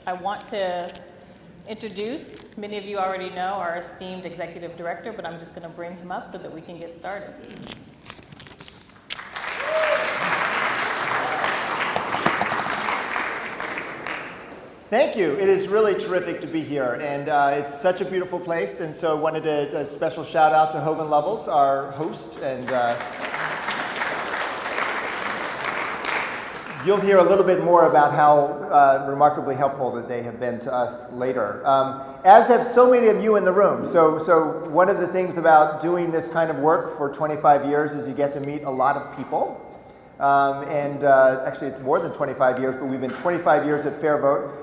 I want to introduce, many of you already know, our esteemed executive director, but I'm just going to bring him up so that we can get started. Thank you. It is really terrific to be here, and it's such a beautiful place, and so wanted a special shout out to Hogan Lovells, our host, and you'll hear a little bit more about how remarkably helpful that they have been to us later, as have so many of you in the room. So one of the things about doing this kind of work for 25 years is you get to meet a lot of people, and actually it's more than 25 years, but we've been 25 years at FairVote.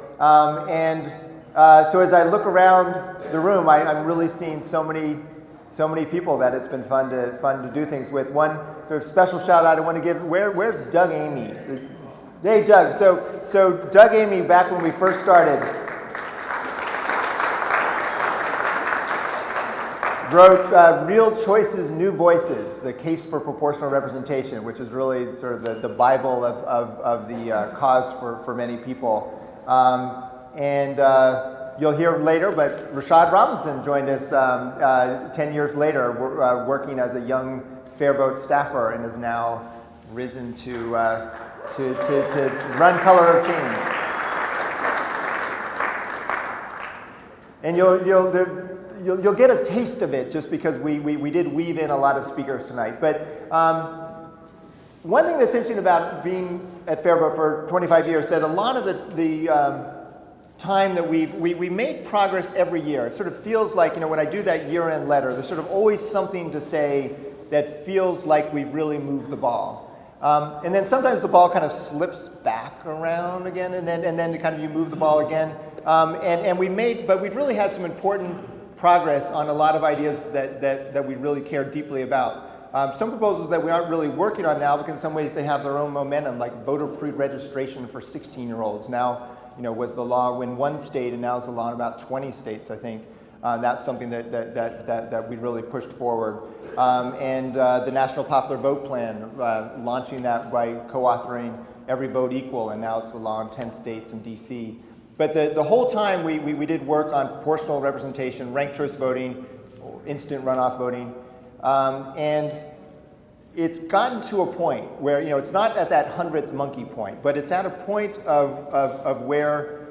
So as I look around the room, I'm really seeing so many people that it's been fun to do things with. One sort of special shout out I want to give. Where's Doug Amy? Hey, Doug. So Doug Amy, back when we first started, wrote Real Choices, New Voices, the case for proportional representation, which is really sort of the Bible of the cause for many people. You'll hear later, but Rashad Robinson joined us 10 years later, working as a young FairVote staffer, and is now risen to run Color of Change. And you'll get a taste of it just because we did weave in a lot of speakers tonight. But one thing that's interesting about being at FairVote for 25 years, that a lot of the time that we made progress every year. It sort of feels like, when I do that year-end letter, there's sort of always something to say that feels like we've really moved the ball. And then sometimes the ball kind of slips back around again, and then kind of you move the ball again. But we've really had some important progress on a lot of ideas that we really care deeply about. Some proposals that we aren't really working on now, because in some ways they have their own momentum, like voter pre-registration for 16-year-olds. Now, was the law in one state, and now is the law in about 20 states, I think. That's something that we really pushed forward. The National Popular Vote Plan, launching that by co-authoring Every Vote Equal, and now it's the law in 10 states and DC. But the whole time we did work on proportional representation, ranked choice voting, instant runoff voting. And it's gotten to a point where, it's not at that 100th monkey point, but it's at a point of where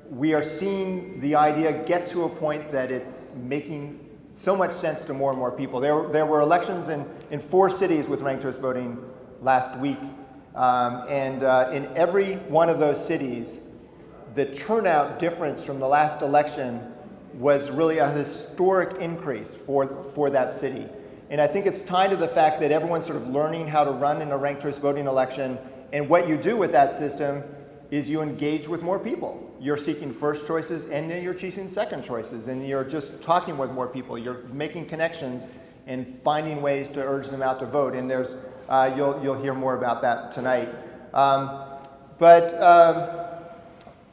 we are seeing the idea get to a point that it's making so much sense to more and more people. There were elections in 4 cities with ranked choice voting last week. In every one of those cities, the turnout difference from the last election was really a historic increase for that city. And I think it's tied to the fact that everyone's sort of learning how to run in a ranked choice voting election. And what you do with that system is you engage with more people. You're seeking first choices, and then you're choosing second choices. And you're just talking with more people. You're making connections and finding ways to urge them out to vote. And there's you'll hear more about that tonight.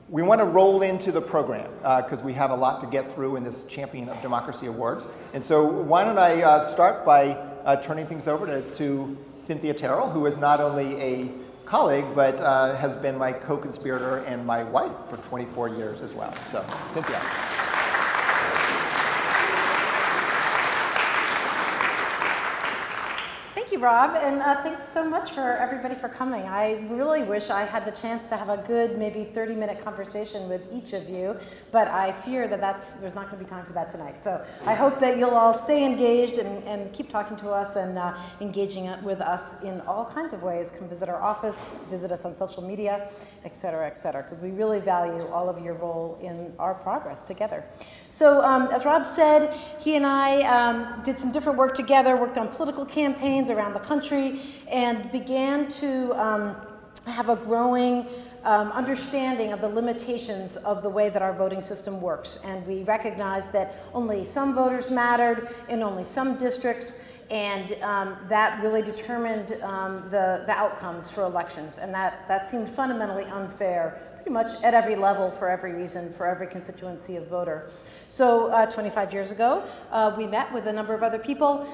We want to roll into the program because we have a lot to get through in this Champion of Democracy Awards. And so why don't I start by turning things over to Cynthia Terrell, who is not only a colleague, but has been my co-conspirator and my wife for 24 years as well. So, Cynthia. Thank you, Rob, and thanks so much for everybody for coming. I really wish I had the chance to have a good, maybe 30-minute conversation with each of you, but I fear that there's not going to be time for that tonight. So I hope that you'll all stay engaged and keep talking to us and engaging with us in all kinds of ways. Come visit our office, visit us on social media, et cetera, because we really value all of your role in our progress together. So as Rob said, he and I did some different work together, worked on political campaigns around the country, and began to have a growing understanding of the limitations of the way that our voting system works. And we recognized that only some voters mattered in only some districts, and that really determined the outcomes for elections. And that seemed fundamentally unfair, pretty much at every level, for every reason, for every constituency of voter. So 25 years ago, we met with a number of other people,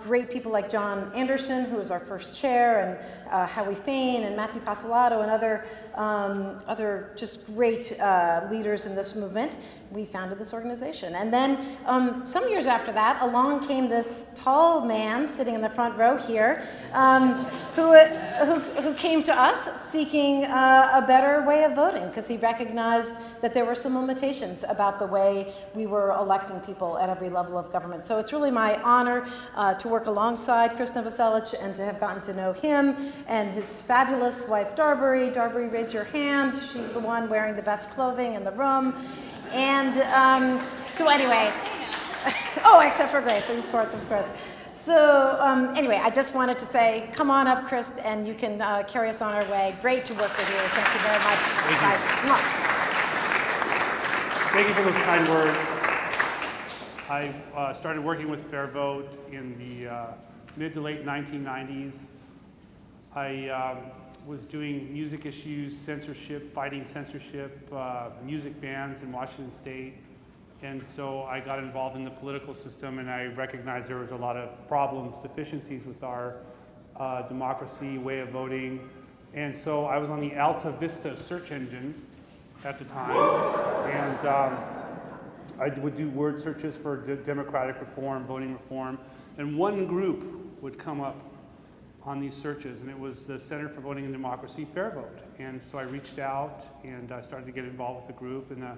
great people like John Anderson, who was our first chair, and Howie Fain, and Matthew Castellato, and other other just great leaders in this movement, we founded this organization. And then some years after that, along came this tall man sitting in the front row here, who came to us seeking a better way of voting, because he recognized that there were some limitations about the way we were electing people at every level of government. So it's really my honor to work alongside Chris Novoselic and to have gotten to know him and his fabulous wife, Darbury. Darbury, raise your hand. She's the one wearing the best clothing in the room. And so anyway, oh, except for Grace, of course. So anyway, I just wanted to say, come on up, Chris, and you can carry us on our way. Great to work with you. Thank you very much. Thank you for those kind words. I started working with FairVote in the mid to late 1990s. I was doing music issues, censorship, fighting censorship, music bans in Washington State. And so I got involved in the political system, and I recognized there was a lot of problems, deficiencies with our democracy, way of voting. And so I was on the Alta Vista search engine at the time, and I would do word searches for democratic reform, voting reform, and one group would come up on these searches, and it was the Center for Voting and Democracy, FairVote. And so I reached out and I started to get involved with the group. In the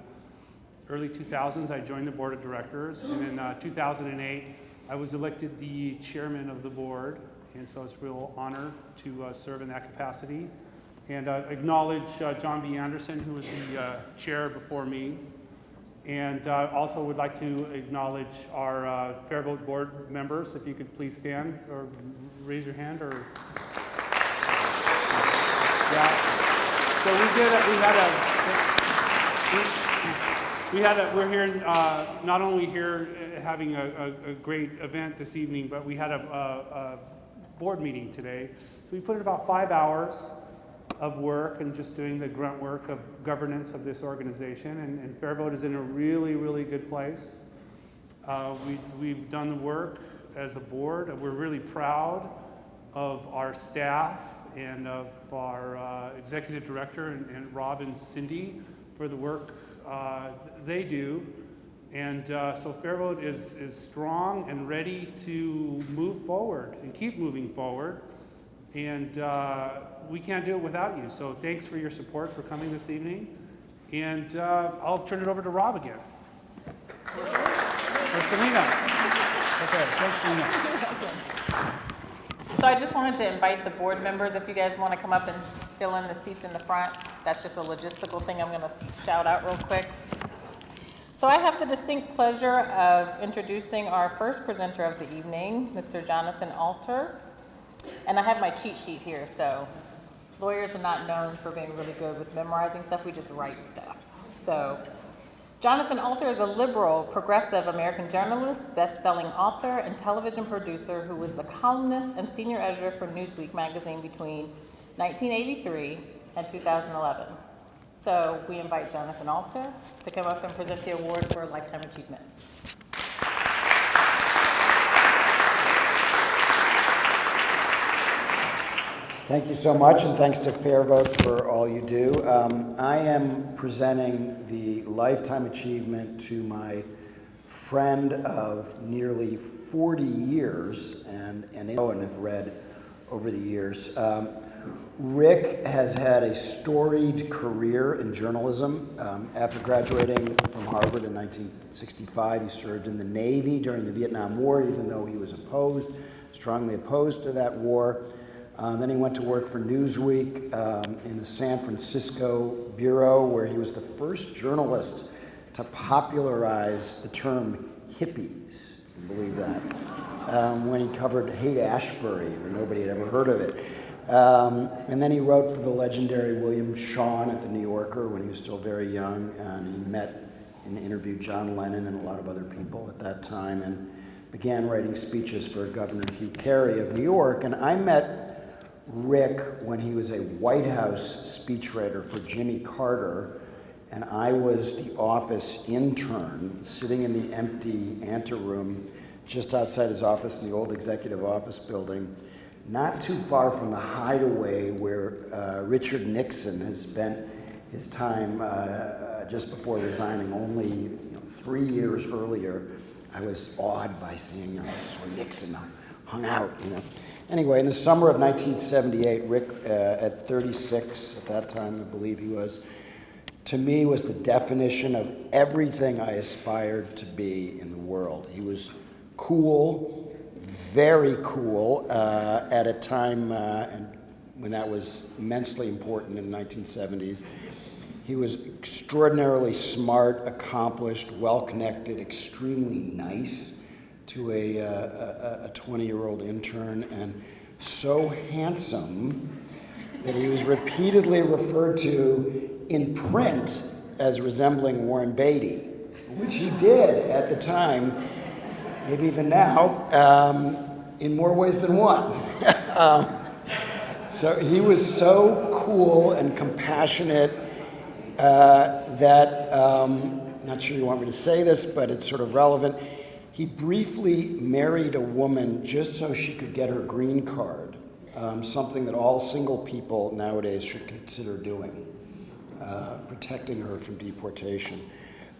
early 2000s, I joined the board of directors, and in 2008, I was elected the chairman of the board, and so it's a real honor to serve in that capacity. And acknowledge John B. Anderson, who was the chair before me. And also would like to acknowledge our FairVote board members. If you could please stand or raise your hand, or yeah. So we're here not only here having a great event this evening, but we had a board meeting today. So we put in about 5 hours of work and just doing the grunt work of governance of this organization, and FairVote is in a really, really good place. We've done the work as a board. We're really proud of our staff and of our executive director and Rob and Cindy for the work they do. And so FairVote is strong and ready to move forward and keep moving forward. And we can't do it without you. So thanks for your support for coming this evening. And I'll turn it over to Rob again. Or Selena. Okay, thanks, Selena. So I just wanted to invite the board members, if you guys want to come up and fill in the seats in the front. That's just a logistical thing I'm going to shout out real quick. So I have the distinct pleasure of introducing our first presenter of the evening, Mr. Jonathan Alter. And I have my cheat sheet here, so lawyers are not known for being really good with memorizing stuff, we just write stuff. So Jonathan Alter is a liberal, progressive American journalist, best-selling author, and television producer who was the columnist and senior editor for Newsweek magazine between 1983 and 2011. So we invite Jonathan Alter to come up and present the award for Lifetime Achievement. Thank you so much, and thanks to FairVote for all you do. I am presenting the Lifetime Achievement to my friend of nearly 40 years, and have read over the years. Rick has had a storied career in journalism. After graduating from Harvard in 1965, he served in the Navy during the Vietnam War, even though he was strongly opposed to that war. Then he went to work for Newsweek in the San Francisco bureau, where he was the first journalist to popularize the term hippies. Can you believe that? When he covered Haight-Ashbury, where nobody had ever heard of it. And then he wrote for the legendary William Shawn at the New Yorker when he was still very young, and he met and interviewed John Lennon and a lot of other people at that time, and began writing speeches for Governor Hugh Carey of New York. And I met Rick when he was a White House speechwriter for Jimmy Carter, and I was the office intern sitting in the empty anteroom just outside his office in the old executive office building, not too far from the hideaway where Richard Nixon has spent his time just before resigning only 3 years earlier. I was awed by seeing this is where Nixon hung out. Anyway, in the summer of 1978, Rick, at 36 at that time, I believe he was, to me was the definition of everything I aspired to be in the world. He was cool, very cool, at a time when that was immensely important in the 1970s. He was extraordinarily smart, accomplished, well-connected, extremely nice to a 20-year-old intern, and so handsome that he was repeatedly referred to in print as resembling Warren Beatty, which he did at the time, maybe even now, in more ways than one. So he was so cool and compassionate that, not sure you want me to say this, but it's sort of relevant. He briefly married a woman just so she could get her green card, something that all single people nowadays should consider doing, protecting her from deportation.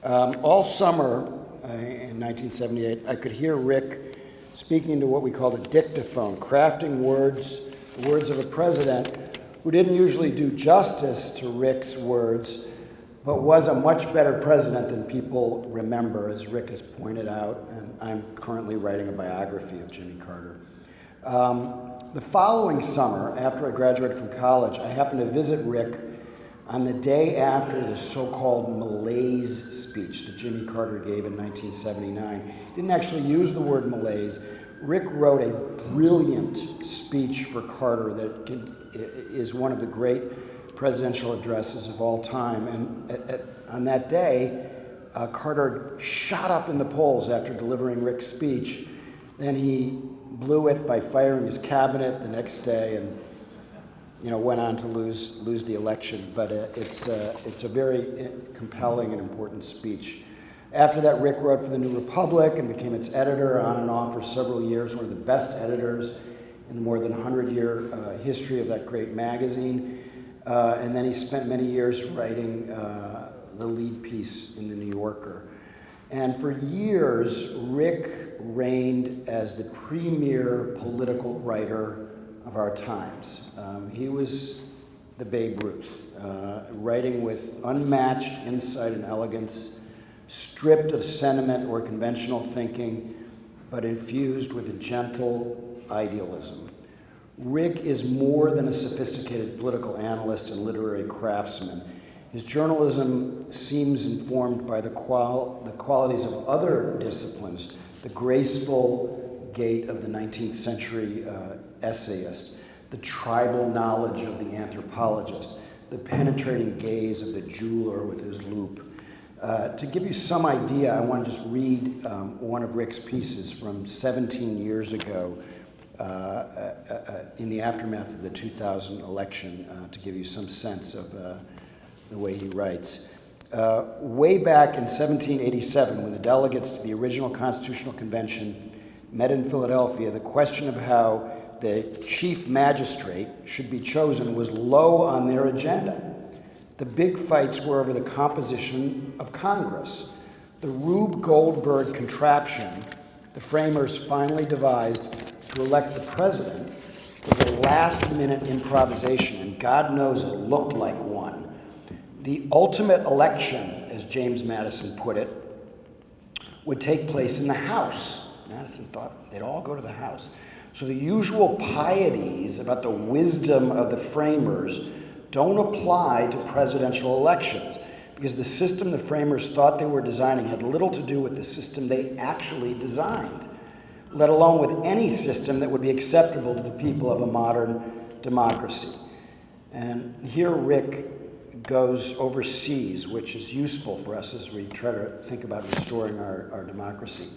All summer in 1978, I could hear Rick speaking to what we called a dictaphone, crafting words, the words of a president who didn't usually do justice to Rick's words, but was a much better president than people remember, as Rick has pointed out, and I'm currently writing a biography of Jimmy Carter. The following summer, after I graduated from college, I happened to visit Rick on the day after the so-called malaise speech that Jimmy Carter gave in 1979. He didn't actually use the word malaise. Rick wrote a brilliant speech for Carter that is one of the great presidential addresses of all time. And on that day, Carter shot up in the polls after delivering Rick's speech. Then he blew it by firing his cabinet the next day, and went on to lose the election. But it's a very compelling and important speech. After that, Rick wrote for the New Republic and became its editor on and off for several years, one of the best editors in the more than 100-year history of that great magazine. And then he spent many years writing the lead piece in the New Yorker. And for years, Rick reigned as the premier political writer of our times. He was the Babe Ruth, writing with unmatched insight and elegance, stripped of sentiment or conventional thinking, but infused with a gentle idealism. Rick is more than a sophisticated political analyst and literary craftsman. His journalism seems informed by the qualities of other disciplines, the graceful gait of the 19th century essayist, the tribal knowledge of the anthropologist, the penetrating gaze of the jeweler with his loupe. To give you some idea, I want to just read one of Rick's pieces from 17 years ago in the aftermath of the 2000 election, to give you some sense of the way he writes. Way back in 1787, when the delegates to the original Constitutional Convention met in Philadelphia, the question of how the chief magistrate should be chosen was low on their agenda. The big fights were over the composition of Congress. The Rube Goldberg contraption the framers finally devised to elect the president was a last-minute improvisation, and God knows it looked like one. The ultimate election, as James Madison put it, would take place in the House. Madison thought they'd all go to the House. So the usual pieties about the wisdom of the framers don't apply to presidential elections, because the system the framers thought they were designing had little to do with the system they actually designed, let alone with any system that would be acceptable to the people of a modern democracy. And here Rick goes overseas, which is useful for us as we try to think about restoring our democracy.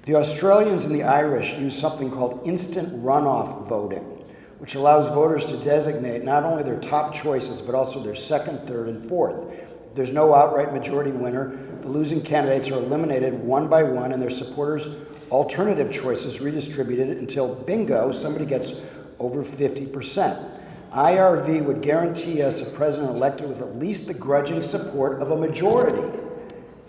The Australians and the Irish use something called instant runoff voting, which allows voters to designate not only their top choices, but also their second, third, and fourth. If there's no outright majority winner, the losing candidates are eliminated one by one, and their supporters' alternative choices redistributed until, bingo, somebody gets over 50%. IRV would guarantee us a president elected with at least the grudging support of a majority.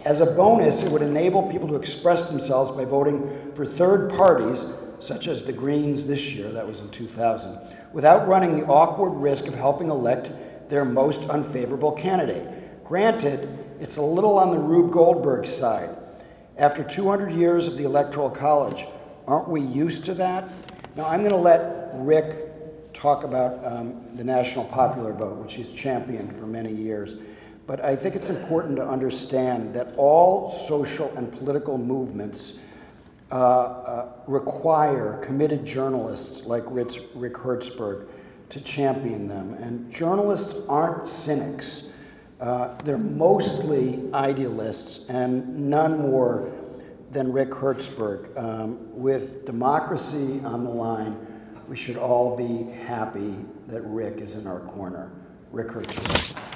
As a bonus, it would enable people to express themselves by voting for third parties, such as the Greens this year, that was in 2000, without running the awkward risk of helping elect their most unfavorable candidate. Granted, it's a little on the Rube Goldberg side. After 200 years of the Electoral College, aren't we used to that? Now, I'm going to let Rick talk about the national popular vote, which he's championed for many years. But I think it's important to understand that all social and political movements require committed journalists like Rick Hertzberg to champion them. And journalists aren't cynics. They're mostly idealists, and none more than Rick Hertzberg. With democracy on the line, we should all be happy that Rick is in our corner. Rick Hertzberg.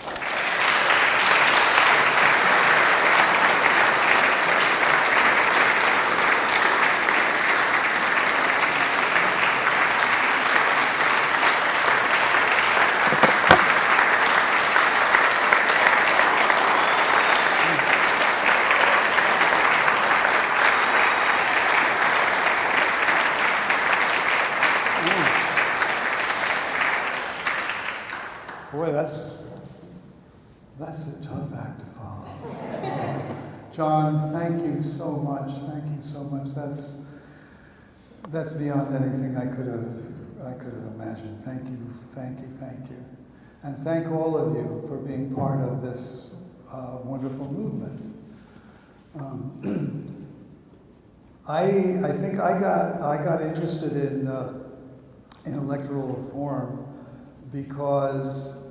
Boy, that's a tough act to follow. John, thank you so much. Thank you so much. That's beyond anything I could have imagined. Thank you, thank you, thank you. And thank all of you for being part of this wonderful movement. I think I got interested in electoral reform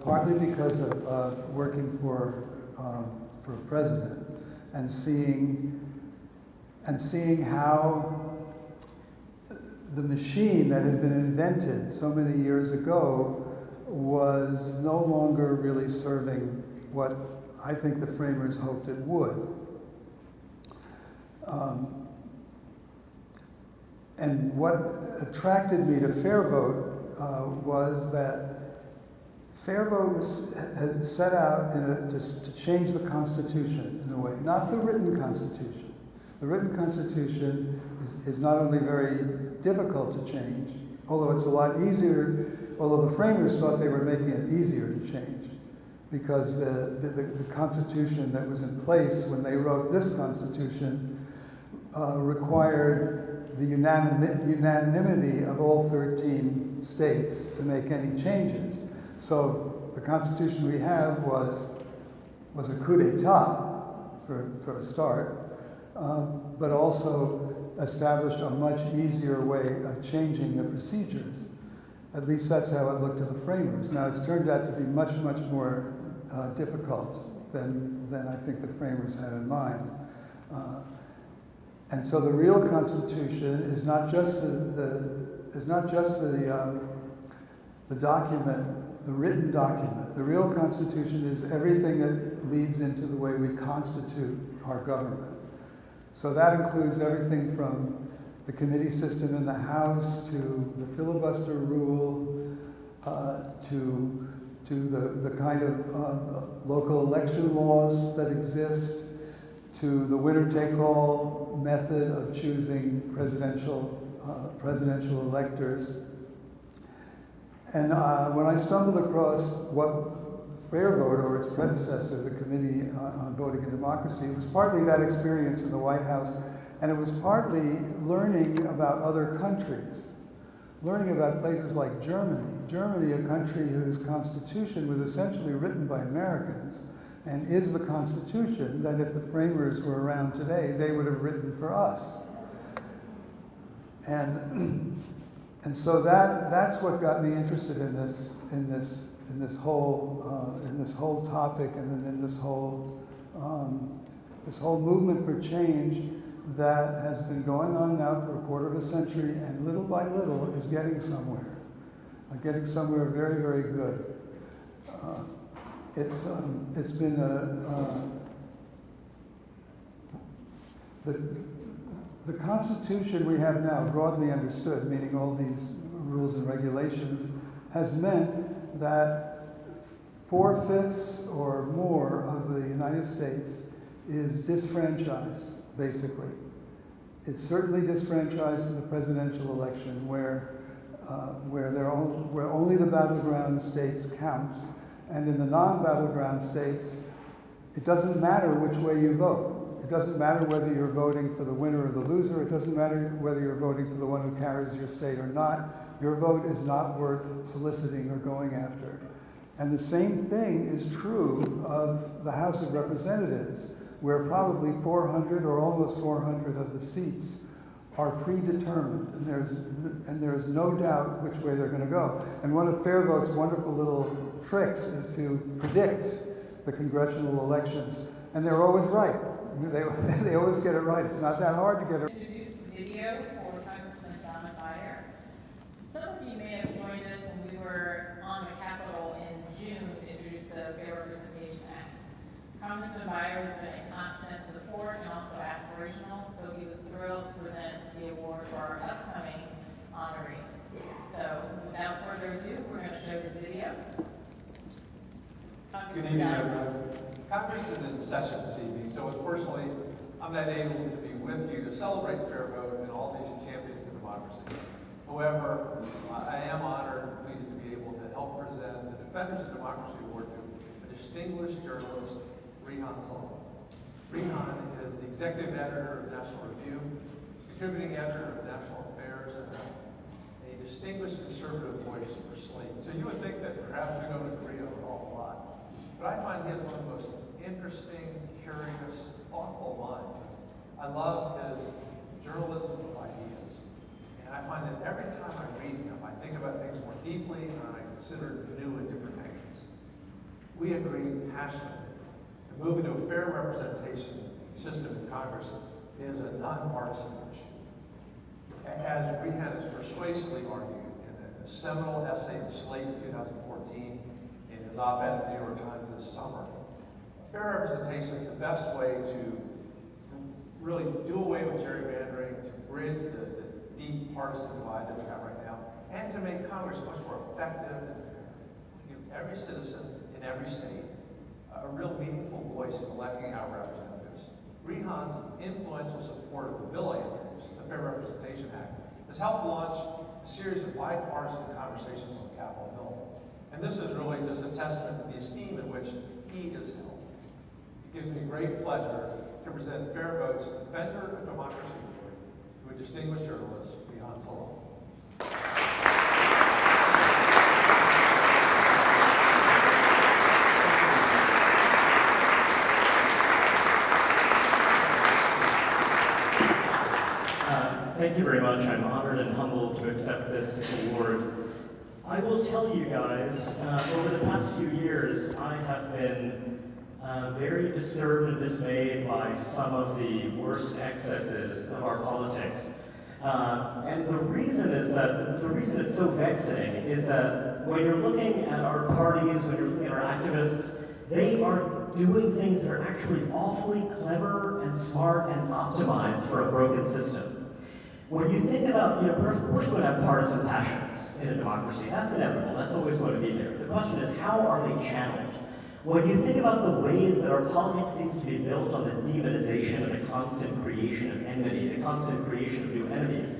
partly because of working for a president and seeing how the machine that had been invented so many years ago was no longer really serving what I think the framers hoped it would. And what attracted me to FairVote was that FairVote has set out to change the Constitution in a way, not the written Constitution. The written Constitution is not only very difficult to change, although it's a lot easier, although the framers thought they were making it easier to change, because the Constitution that was in place when they wrote this Constitution required the unanimity of all 13 states to make any changes. So the Constitution we have was a coup d'etat for a start, but also established a much easier way of changing the procedures. At least that's how it looked to the framers. Now it's turned out to be much, much more difficult than I think the framers had in mind. And so the real Constitution is not just the document, the written document. The real Constitution is everything that leads into the way we constitute our government. So that includes everything from the committee system in the House to the filibuster rule, to the kind of local election laws that exist, to the winner-take-all method of choosing presidential electors. And when I stumbled across what FairVote, or its predecessor, the Committee on Voting and Democracy, it was partly that experience in the White House, and it was partly learning about other countries, learning about places like Germany. Germany, a country whose constitution was essentially written by Americans, and is the constitution that if the framers were around today, they would have written for us. And so that's what got me interested in this whole topic, and in this whole movement for change that has been going on now for a quarter of a century, and little by little is getting somewhere very, very good. It's been the Constitution we have now, broadly understood, meaning all these rules and regulations, has meant that 4/5 or more of the United States is disfranchised, basically. It's certainly disfranchised in the presidential election, where only the battleground states count, and in the non-battleground states, it doesn't matter which way you vote. It doesn't matter whether you're voting for the winner or the loser. It doesn't matter whether you're voting for the one who carries your state or not. Your vote is not worth soliciting or going after. And the same thing is true of the House of Representatives, where probably 400 or almost 400 of the seats are predetermined, and there's no doubt which way they're going to go. And one of FairVote's wonderful little tricks is to predict the congressional elections, and they're always right. They always get it right. It's not that hard to get it. Introduce the video for Congressman John Byer. Some of you may have joined us when we were on the Capitol in June to introduce the Fair Representation Act. Congressman Byer has been a constant support and also aspirational, so he was thrilled to present the award for our upcoming honoree. So without further ado, we're going to show this video. Good evening, everyone. Congress is in session this evening, so unfortunately, I'm not able to be with you to celebrate FairVote and all these champions of democracy. However, I am honored and pleased to be able to help present the Defenders of Democracy Award to a distinguished journalist, Rehan Salam. Rehan is the executive editor of National Review, contributing editor of National Affairs, and a distinguished conservative voice for Slate. So you would think that perhaps we don't agree on an awful lot. But I find he has one of the most interesting, curious, thoughtful minds. I love his journalism of ideas. And I find that every time I read him, I think about things more deeply and I consider new and different angles. We agree passionately that moving to a fair representation system in Congress is a nonpartisan issue. As Rehan has persuasively argued in a seminal essay in Slate in 2014, in his op-ed in the New York Times this summer, fair representation is the best way to really do away with gerrymandering, to bridge the deep partisan divide that we have right now, and to make Congress much more effective and fair. Give every citizen in every state a real meaningful voice in electing our representatives. Rehan's influential support of the bill I introduced, the Fair Representation Act, has helped launch a series of bipartisan conversations on Capitol Hill. And this is really just a testament to the esteem in which he is held. It gives me great pleasure to present FairVote's Defender of Democracy Award to a distinguished journalist, Rehan Salam. Thank you very much. I'm honored and humbled to accept this award. I will tell you guys, over the past few years, I have been very disturbed and dismayed by some of the worst excesses of our politics. And the reason it's so vexing is that when you're looking at our parties, when you're looking at our activists, they are doing things that are actually awfully clever and smart and optimized for a broken system. When you think about, of course we're going to have partisan passions in a democracy. That's inevitable. That's always going to be there. The question is, how are they channeled? When you think about the ways that our politics seems to be built on the demonization and the constant creation of enmity, the constant creation of new enemies,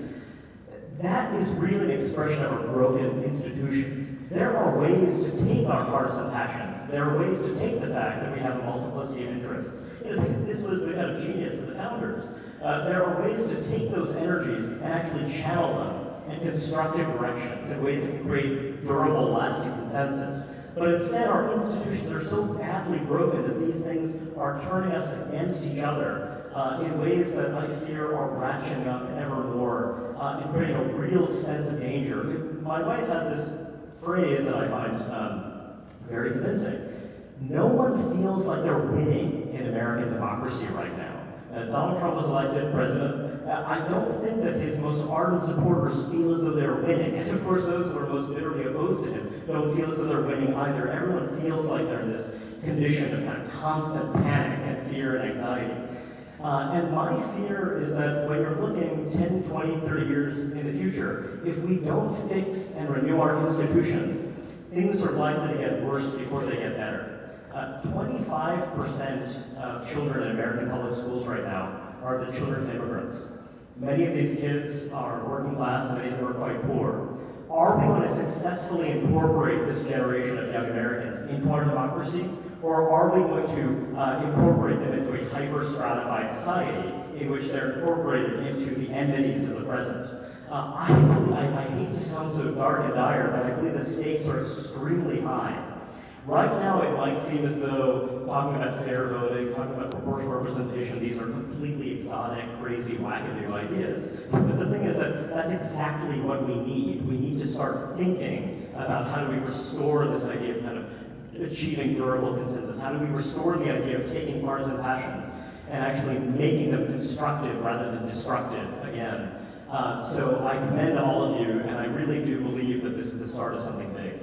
that is really an expression of our broken institutions. There are ways to take our partisan passions. There are ways to take the fact that we have a multiplicity of interests. This was the kind of genius of the founders. There are ways to take those energies and actually channel them in constructive directions in ways that can create durable, lasting consensus. But instead, our institutions are so badly broken that these things are turning us against each other in ways that I fear are ratcheting up ever more and creating a real sense of danger. My wife has this phrase that I find very convincing. No one feels like they're winning in American democracy right now. Donald Trump was elected president. I don't think that his most ardent supporters feel as though they're winning. And of course, those who are most bitterly opposed to him don't feel as though they're winning either. Everyone feels like they're in this condition of kind of constant panic and fear and anxiety. And my fear is that when you're looking 10, 20, 30 years in the future, if we don't fix and renew our institutions, things are likely to get worse before they get better. 25% of children in American public schools right now are the children of immigrants. Many of these kids are working class, and many of them are quite poor. Are we going to successfully incorporate this generation of young Americans into our democracy, or are we going to incorporate them into a hyper-stratified society in which they're incorporated into the enmities of the present? I hate to sound so dark and dire, but I believe the stakes are extremely high. Right now, it might seem as though talking about fair voting, talking about proportional representation, these are completely exotic, crazy, wackadoo ideas. But the thing is that that's exactly what we need. We need to start thinking about how do we restore this idea of kind of achieving durable consensus. How do we restore the idea of taking partisan passions and actually making them constructive rather than destructive again? So I commend all of you, and I really do believe that this is the start of something big.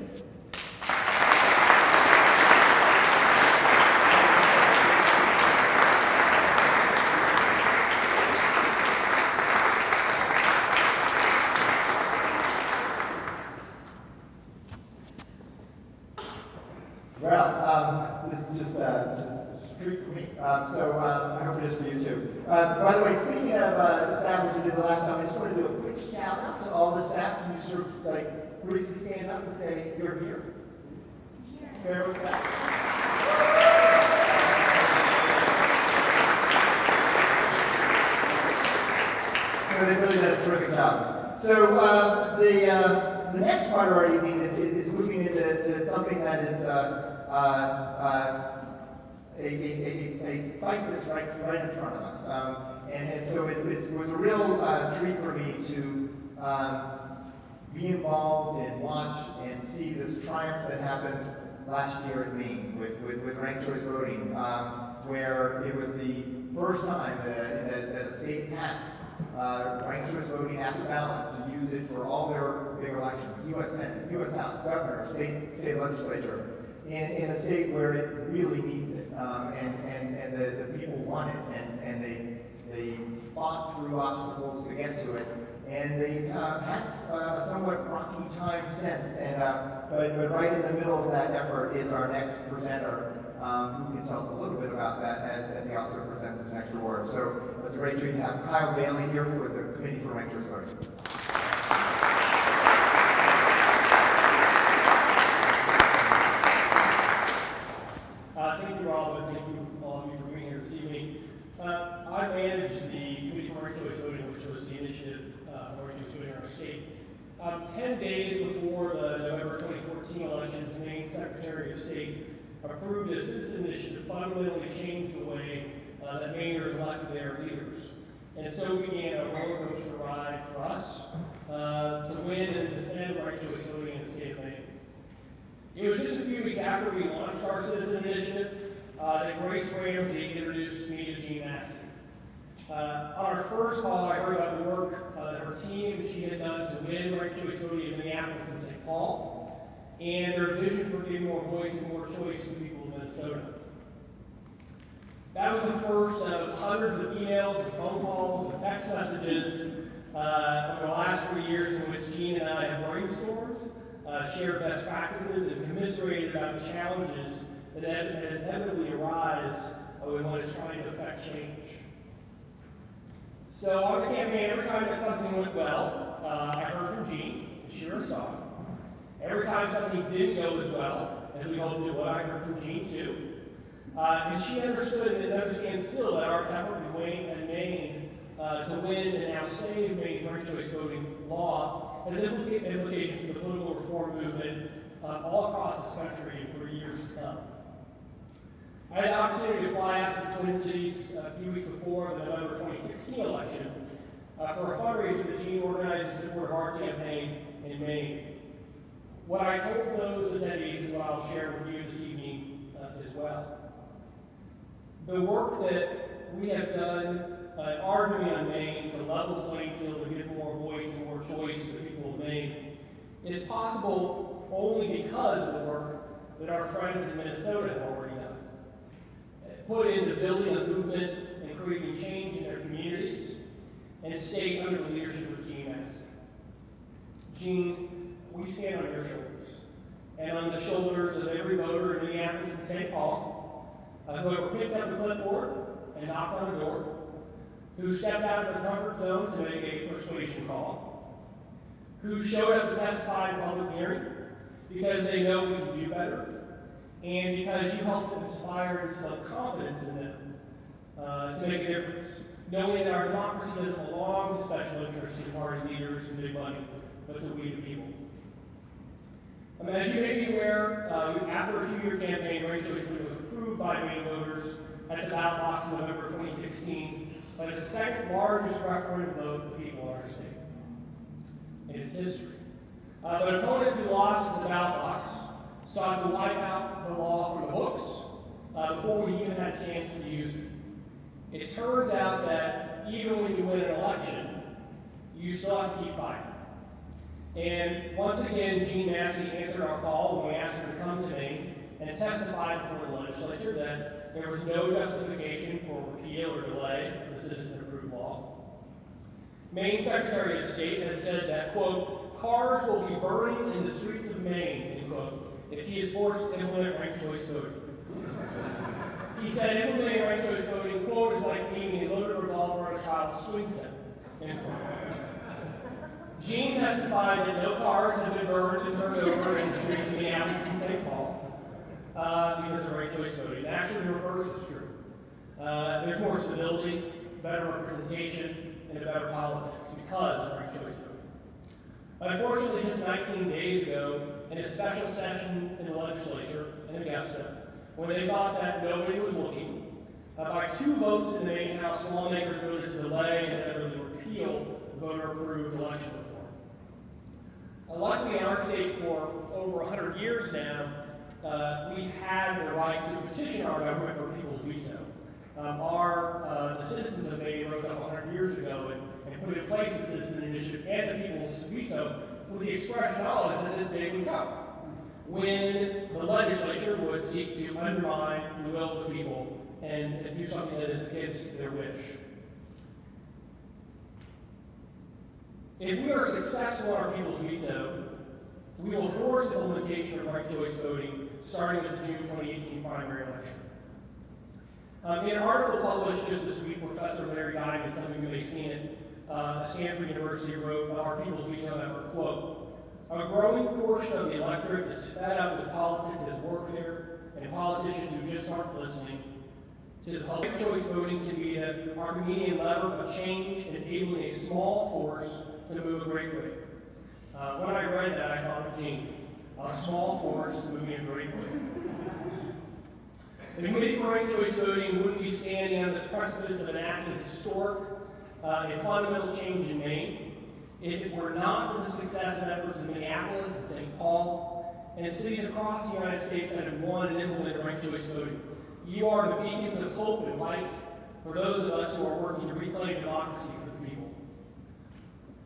Well, this is just a treat for me. I hope it is for you too. By the way, speaking of the staff, which we did the last time, I just want to do a quick shout out to all the staff. Can you sort of like briefly stand up and say you're here? FairVote staff. So they've really done a terrific job. So the next part of our evening is moving into something that is a fight that's right in front of us. And so it was a real treat for me to be involved and watch and see this triumph that happened last year in Maine with ranked choice voting, where it was the first time that a state passed ranked choice voting at the ballot to use it for all their big elections, U.S. Senate, U.S. House, governor, state legislature, in a state where it really needs it, and the people want it, and they fought through obstacles to get to it, and they've had a somewhat rocky time since, but right in the middle of that effort is our next presenter, who can tell us a little bit about that as he also presents his next award. So it's a great treat to have Kyle Bailey here for the Committee for Ranked Choice Voting. Thank you all, and thank you all of you for being here this evening. I manage the Committee for Ranked Choice Voting, which was the initiative for ranked choice voting in our state. 10 days before the November 2014 elections, Maine Secretary of State approved a citizen initiative to fundamentally change the way that Mainers elect their leaders. And so began a roller coaster ride for us to win and defend ranked choice voting in the state of Maine. It was just a few weeks after we launched our citizen initiative that Grace Ramsey introduced me to Jean Massey. On our first call, I heard about the work that her team she had done to win ranked choice voting in Minneapolis and St. Paul, and their vision for giving more voice and more choice to people of Minnesota. That was the first of hundreds of emails, and phone calls, and text messages over the last 3 years in which Jean and I have brainstormed, shared best practices, and commiserated about the challenges that inevitably arise when one is trying to affect change. So on the campaign, every time that something went well, I heard from Jean, and she heard saw. Every time something didn't go as well as we hoped it would, I heard from Jean too. And she understood and understands still that our effort in Maine to win and now save Maine's ranked choice voting law has implications for the political reform movement all across this country and for years to come. I had the opportunity to fly out to the Twin Cities a few weeks before the November 2016 election for a fundraiser that Jean organized in support of our campaign in Maine. What I told those attendees is what I'll share with you this evening as well. The work that we have done arguing on Maine to level the playing field and give more voice and more choice to the people of Maine is possible only because of the work that our friends in Minnesota have already done. Put into building a movement and creating change Gene, we stand on your shoulders, and on the shoulders of every voter in Minneapolis and St. Paul, whoever picked up a clipboard and knocked on a door, who stepped out of their comfort zone to make a persuasion call, who showed up to testify in public hearing because they know we can do better, and because you helped to inspire and instill confidence in them to make a difference, knowing that our democracy doesn't belong to special interests and party leaders and big money, but to we the people. As you may be aware, after a 2-year campaign, ranked choice voting was approved by Maine voters at the ballot box in November 2016, but it's the second largest referendum vote of the people in our state in its history. But opponents who lost at the ballot box sought to wipe out the law from the books before we even had a chance to use it. It turns out that even when you win an election, you still have to keep fighting. And once again, Gene Massey answered our call when we asked her to come to Maine and testify before the legislature that there was no justification for repeal or delay of the citizen-approved law. Maine Secretary of State has said that, quote, cars will be burning in the streets of Maine, end quote, if he is forced to implement ranked choice voting. He said implementing ranked choice voting, quote, is like aiming a loaded revolver on a child's swing set, end quote. Gene testified that no cars have been burned and turned over in the streets of Minneapolis and St. Paul because of ranked choice voting. Actually, the reverse is true. There's more civility, better representation, and a better politics because of ranked choice voting. Unfortunately, just 19 days ago, in a special session in the legislature in Augusta, when they thought that nobody was looking, by 2 votes in the Maine House, lawmakers voted to delay and inevitably repeal voter-approved election reform. Luckily, in our state for over 100 years now, we've had the right to petition our government for people's veto. The citizens of Maine rose up 100 years ago and put in place the citizen initiative and the people's veto with the express knowledge that this day would come, when the legislature would seek to undermine the will of the people and do something that is against their wish. If we are successful in our people's veto, we will force implementation of ranked choice voting starting with the June 2018 primary election. In an article published just this week, Professor Larry Diamond, some of you may have seen it, Stanford University wrote about our people's veto effort, quote, a growing portion of the electorate is fed up with politics as warfare and politicians who just aren't listening to the public. Choice voting can be the Archimedean lever of change, enabling a small force to move a great way. When I read that, I thought of Gene, a small force moving a great way. The Committee for Ranked Choice Voting wouldn't be standing on this precipice of enacting historic and fundamental change in Maine if it were not for the success of efforts in Minneapolis and St. Paul and in cities across the United States that have won and implemented ranked choice voting. You are the beacons of hope and light for those of us who are working to reclaim democracy for the people.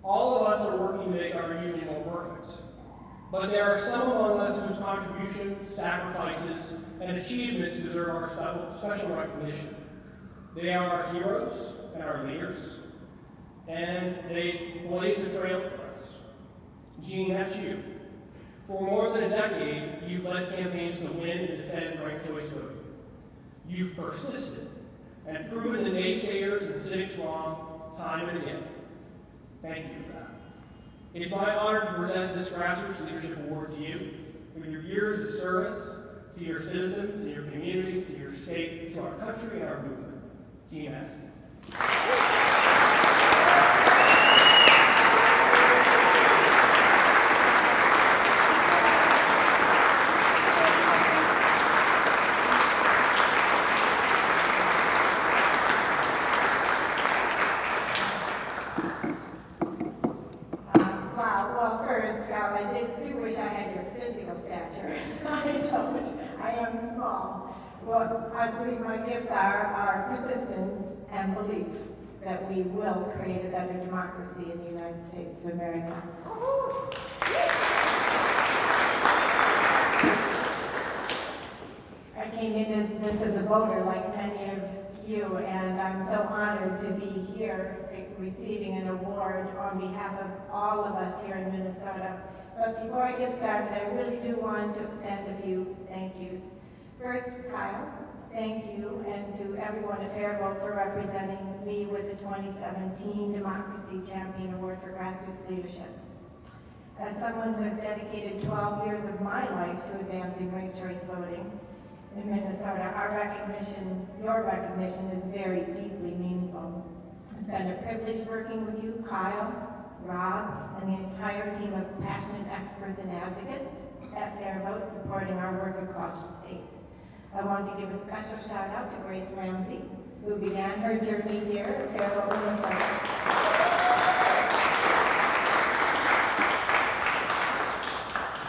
All of us are working to make our union more perfect. But there are some among us whose contributions, sacrifices, and achievements deserve our special recognition. They are our heroes and our leaders, and they blaze a trail for us. Gene, that's you. For more than a decade, you've led campaigns to win and defend ranked choice voting. You've persisted and proven the naysayers and cynics wrong time and again. Thank you for that. It's my honor to present this Grassroots Leadership Award to you for your years of service to your citizens, to your community, to your state, to our country, and our movement. Gene Massey. I do wish I had your physical stature. I don't. I am small. Well, I believe my gifts are persistence and belief that we will create a better democracy in the United States of America. I came into this as a voter like many of you, and I'm so honored to be here receiving an award on behalf of all of us here in Minnesota. But before I get started, I really do want to extend a few thank yous. First, Kyle, thank you, and to everyone at FairVote for representing me with the 2017 Democracy Champion Award for Grassroots Leadership. As someone who has dedicated 12 years of my life to advancing ranked choice voting in Minnesota, your recognition is very deeply meaningful. It's been a privilege working with you, Kyle, Rob, and the entire team of passionate experts and advocates at FairVote supporting our work across the states. I want to give a special shout out to Grace Ramsey, who began her journey here at FairVote, Minnesota.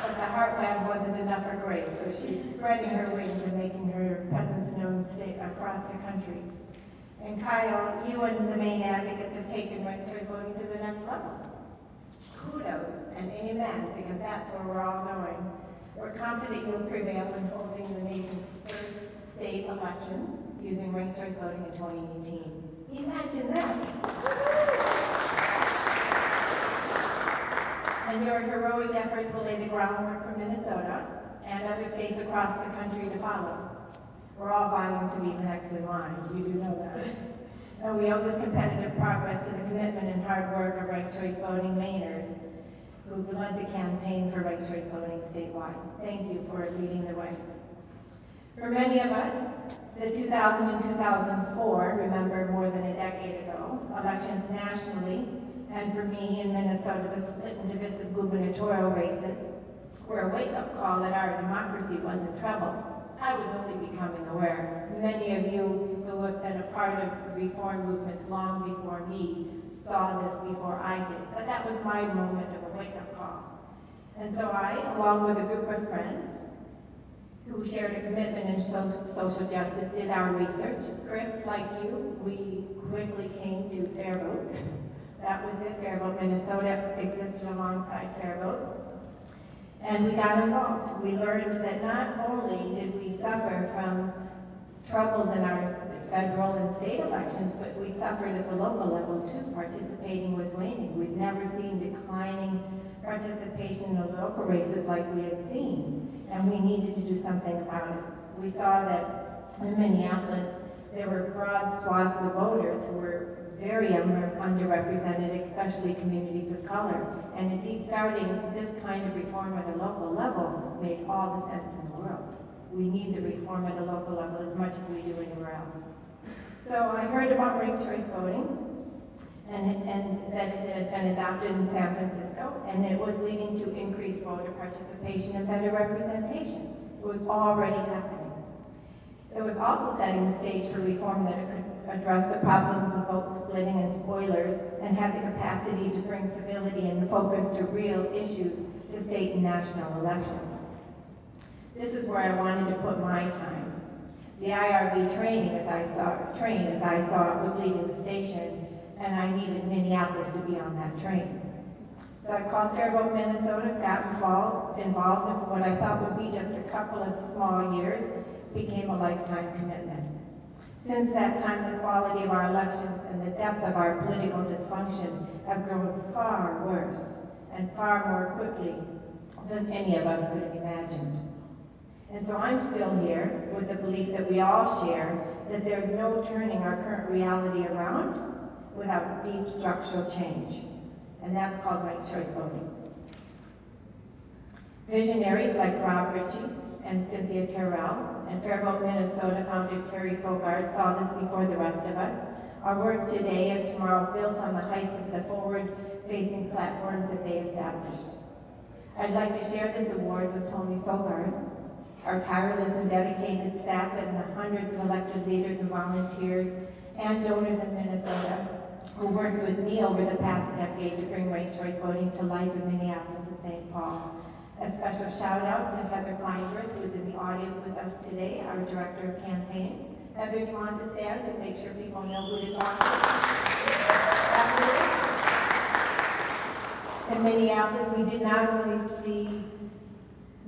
But the heartland wasn't enough for Grace, so she's spreading her wings and making her presence known across the country. And Kyle, you and the main advocates have taken ranked choice voting to the next level. Kudos and amen, because that's where we're all going. We're confident you'll prevail in holding the nation's first state elections using ranked choice voting in 2018. Imagine that. And your heroic efforts will lay the groundwork for Minnesota and other states across the country to follow. We're all vying to be next in line. You do know that. And we owe this competitive progress to the commitment and hard work of ranked choice voting Mainers who led the campaign for ranked choice voting statewide. Thank you for leading the way. For many of us, the 2000 and 2004, remember more than a decade ago, elections nationally, and for me in Minnesota, the split and divisive gubernatorial races, were a wake-up call that our democracy was in trouble. I was only becoming aware. Many of you who have been a part of reform movements long before me saw this before I did, but that was my moment of a wake-up call. And so I, along with a group of friends who shared a commitment in social justice, did our research. Chris, like you, we quickly came to FairVote. That was it. FairVote Minnesota existed alongside FairVote. And we got involved. We learned that not only did we suffer from troubles in our federal and state elections, but we suffered at the local level too. Participating was waning. We'd never seen declining participation in local races like we had seen, and we needed to do something about it. We saw that in Minneapolis, there were broad swaths of voters who were very underrepresented, especially communities of color. And indeed, starting this kind of reform at a local level made all the sense in the world. We need the reform at a local level as much as we do anywhere else. So I heard about ranked choice voting, and that it had been adopted in San Francisco, and it was leading to increased voter participation and better representation. It was already happening. It was also setting the stage for reform that it could address the problems of vote splitting and spoilers, and had the capacity to bring civility and focus to real issues to state and national elections. This is where I wanted to put my time. The IRB training, as I saw it, was leaving the station, and I needed Minneapolis to be on that train. So I called FairVote Minnesota, got involved in what I thought would be just a couple of small years, became a lifetime commitment. Since that time, the quality of our elections and the depth of our political dysfunction have grown far worse and far more quickly than any of us could have imagined. And so I'm still here with the belief that we all share that there's no turning our current reality around without deep structural change. And that's called ranked choice voting. Visionaries like Rob Ritchie and Cynthia Terrell and FairVote Minnesota founder Terry Solgaard saw this before the rest of us. Our work today and tomorrow built on the heights of the forward-facing platforms that they established. I'd like to share this award with Tony Solgaard, our tireless and dedicated staff, and the hundreds of elected leaders and volunteers and donors in Minnesota who worked with me over the past decade to bring ranked choice voting to life in Minneapolis and St. Paul. A special shout out to Heather Kleinworth, who is in the audience with us today, our Director of Campaigns. Heather, do you want to stand to make sure people know who to talk to? In Minneapolis, we did not only see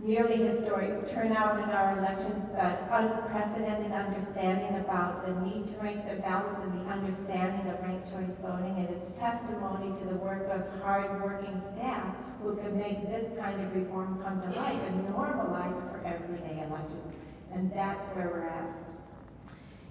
nearly historic turnout in our elections, but unprecedented understanding about the need to rank the ballots and the understanding of ranked choice voting, and it's testimony to the work of hard-working staff who can make this kind of reform come to life and normalize it for everyday elections. And that's where we're at.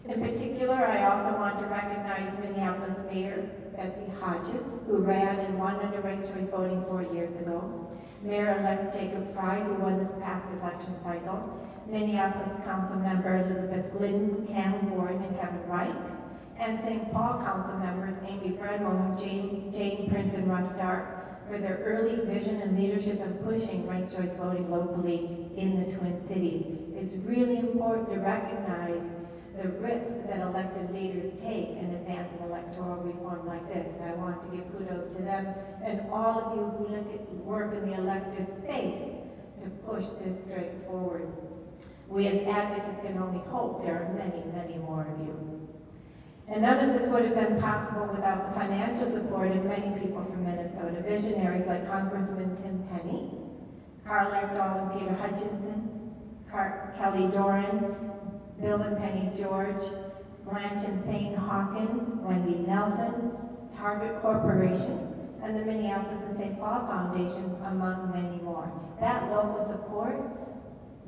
In particular, I also want to recognize Minneapolis Mayor Betsy Hodges, who ran and won under ranked choice voting 4 years ago. Mayor-elect Jacob Fry, who won this past election cycle. Minneapolis Council Member Elizabeth Glidden, Cam Gordon, and Kevin Reich. And St. Paul Council members Amy Bredmo, Jane Prince, and Russ Stark for their early vision and leadership in pushing ranked choice voting locally in the Twin Cities. It's really important to recognize the risk that elected leaders take in advancing electoral reform like this. And I want to give kudos to them and all of you who work in the elected space to push this straight forward. We as advocates can only hope there are many, many more of you. And none of this would have been possible without the financial support of many people from Minnesota, visionaries like Congressman Tim Penny, Carl Ekdahl and Peter Hutchinson, Kelly Doran, Bill and Penny George, Blanche and Thane Hawkins, Wendy Nelson, Target Corporation, and the Minneapolis and St. Paul Foundations, among many more. That local support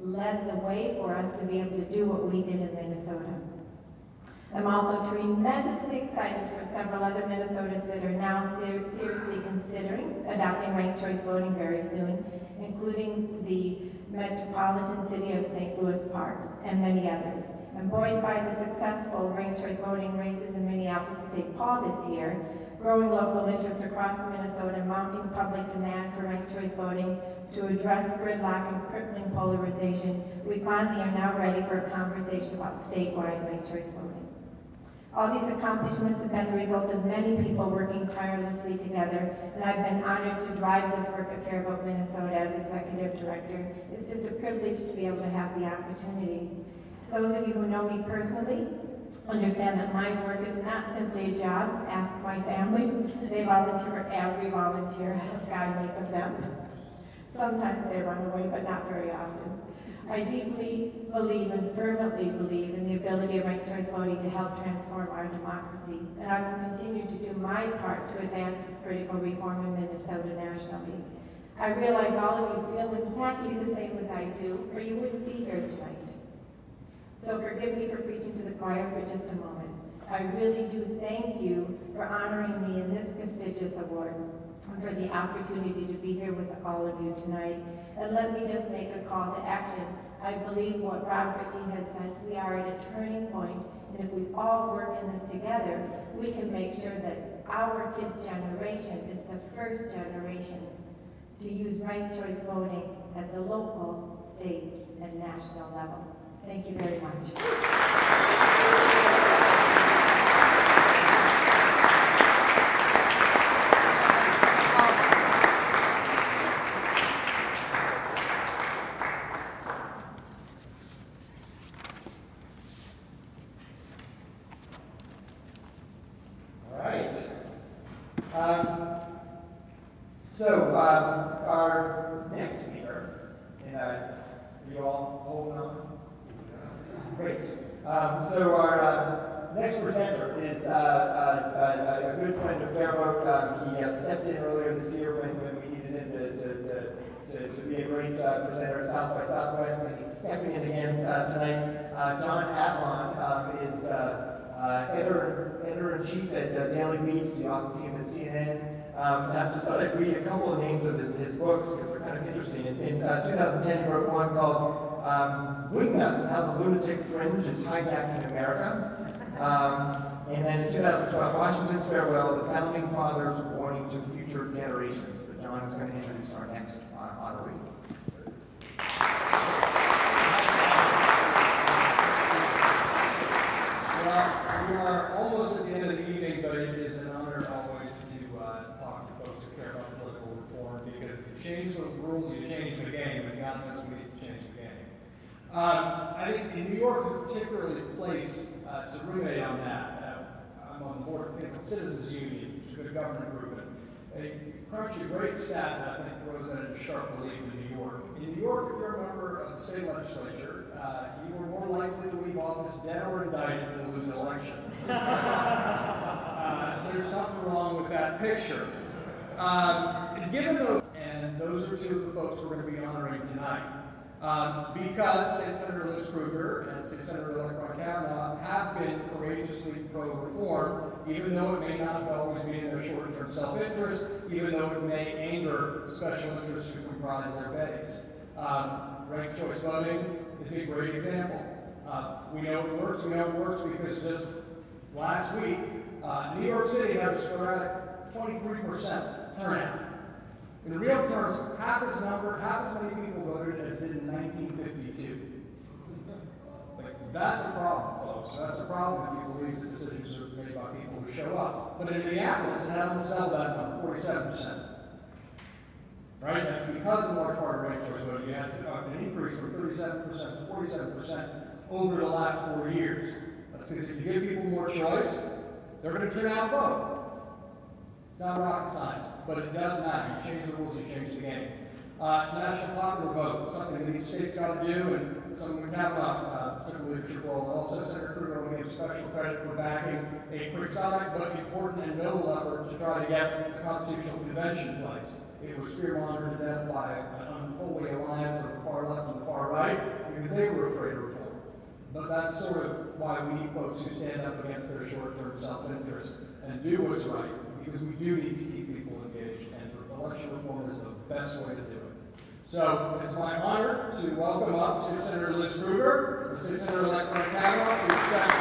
led the way for us to be able to do what we did in Minnesota. I'm also tremendously excited for several other Minnesotans that are now seriously considering adopting ranked choice voting very soon, including the metropolitan city of St. Louis Park and many others. And buoyed by the successful ranked choice voting races in Minneapolis and St. Paul this year, growing local interest across Minnesota, mounting public demand for ranked choice voting to address gridlock and crippling polarization, we finally are now ready for a conversation about statewide ranked choice voting. All these accomplishments have been the result of many people working tirelessly together, and I've been honored to drive this work at FairVote Minnesota as Executive Director. It's just a privilege to be able to have the opportunity. Those of you who know me personally understand that my work is not simply a job. Ask my family. They volunteer, every volunteer has God make of them. Sometimes they run away, but not very often. I deeply believe and fervently believe in the ability of ranked choice voting to help transform our democracy, and I will continue to do my part to advance this critical reform in Minnesota nationally. I realize all of you feel exactly the same as I do, or you wouldn't be here tonight. So forgive me for preaching to the choir for just a moment. I really do thank you for honoring me in this prestigious award and for the opportunity to be here with all of you tonight. And let me just make a call to action. I believe what Robert D. has said, we are at a turning point, and if we all work in this together, we can make sure that our kids' generation is the first generation to use ranked choice voting at the local, state, and national level. Thank you very much. Our next speaker, and are you all holding on? Great. So our next presenter is a good friend of FairVote. He stepped in earlier this year when we needed him to be a great presenter at South by Southwest, and he's stepping in again tonight. John Avalon is editor-in-chief at Daily Beast. You often see him at CNN. And I just thought I'd read a couple of names of his books because they're kind of interesting. In 2010, he wrote one called Wingnuts, How the Lunatic Fringe is Hijacking America. And then in 2012, Washington's Farewell, The Founding Fathers Warning to Future Generations. But John is going to introduce our next honoree. Well, we are almost at the end of the evening, but it is an honor always to talk to folks who care about political reform, because if you change the rules, you change the game, and God knows we need to change the game. I think in New York is particularly a place to ruminate on that. I'm on the board of the Citizens Union, which is a good government group, and they crunch a great stat that I think throws that into sharp relief in New York. In New York, if you're a member of the state legislature, you are more likely to leave office dead or indicted than lose an election. There's something wrong with that picture. Given those, and those are two of the folks we're going to be honoring tonight, because State Senator Liz Krueger and State Senator-elect Ron Kavanaugh have been courageously pro-reform, even though it may not always be in their short-term self-interest, even though it may anger special interests who comprise their base. Ranked choice voting is a great example. We know it works. We know it works because just last week, New York City had a sporadic 23% turnout. In real terms, half as many people voted as did in 1952. That's a problem, folks. That's a problem if you believe that decisions are made by people who show up. But in Minneapolis, it almost doubled that number, 47%. Right? That's because in large part of ranked choice voting, you had an increase from 37% to 47% over the last 4 years. That's because if you give people more choice, they're going to turn out and vote. It's not rocket science, but it does matter. You change the rules, you change the game. National popular vote, something that each state's got to do, and something we have took a leadership role. And also, Senator Krueger will give special credit for backing a quixotic but important and noble effort to try to get a constitutional convention in place. It was fear-mongered to death by an unholy alliance of the far left and the far right because they were afraid of reform. But that's sort of why we need folks who stand up against their short-term self-interest and do what's right, because we do need to keep people engaged, and election reform is the best way to do it. So it's my honor to welcome up State Senator Liz Krueger and State Senator-elect Ron Kavanaugh to accept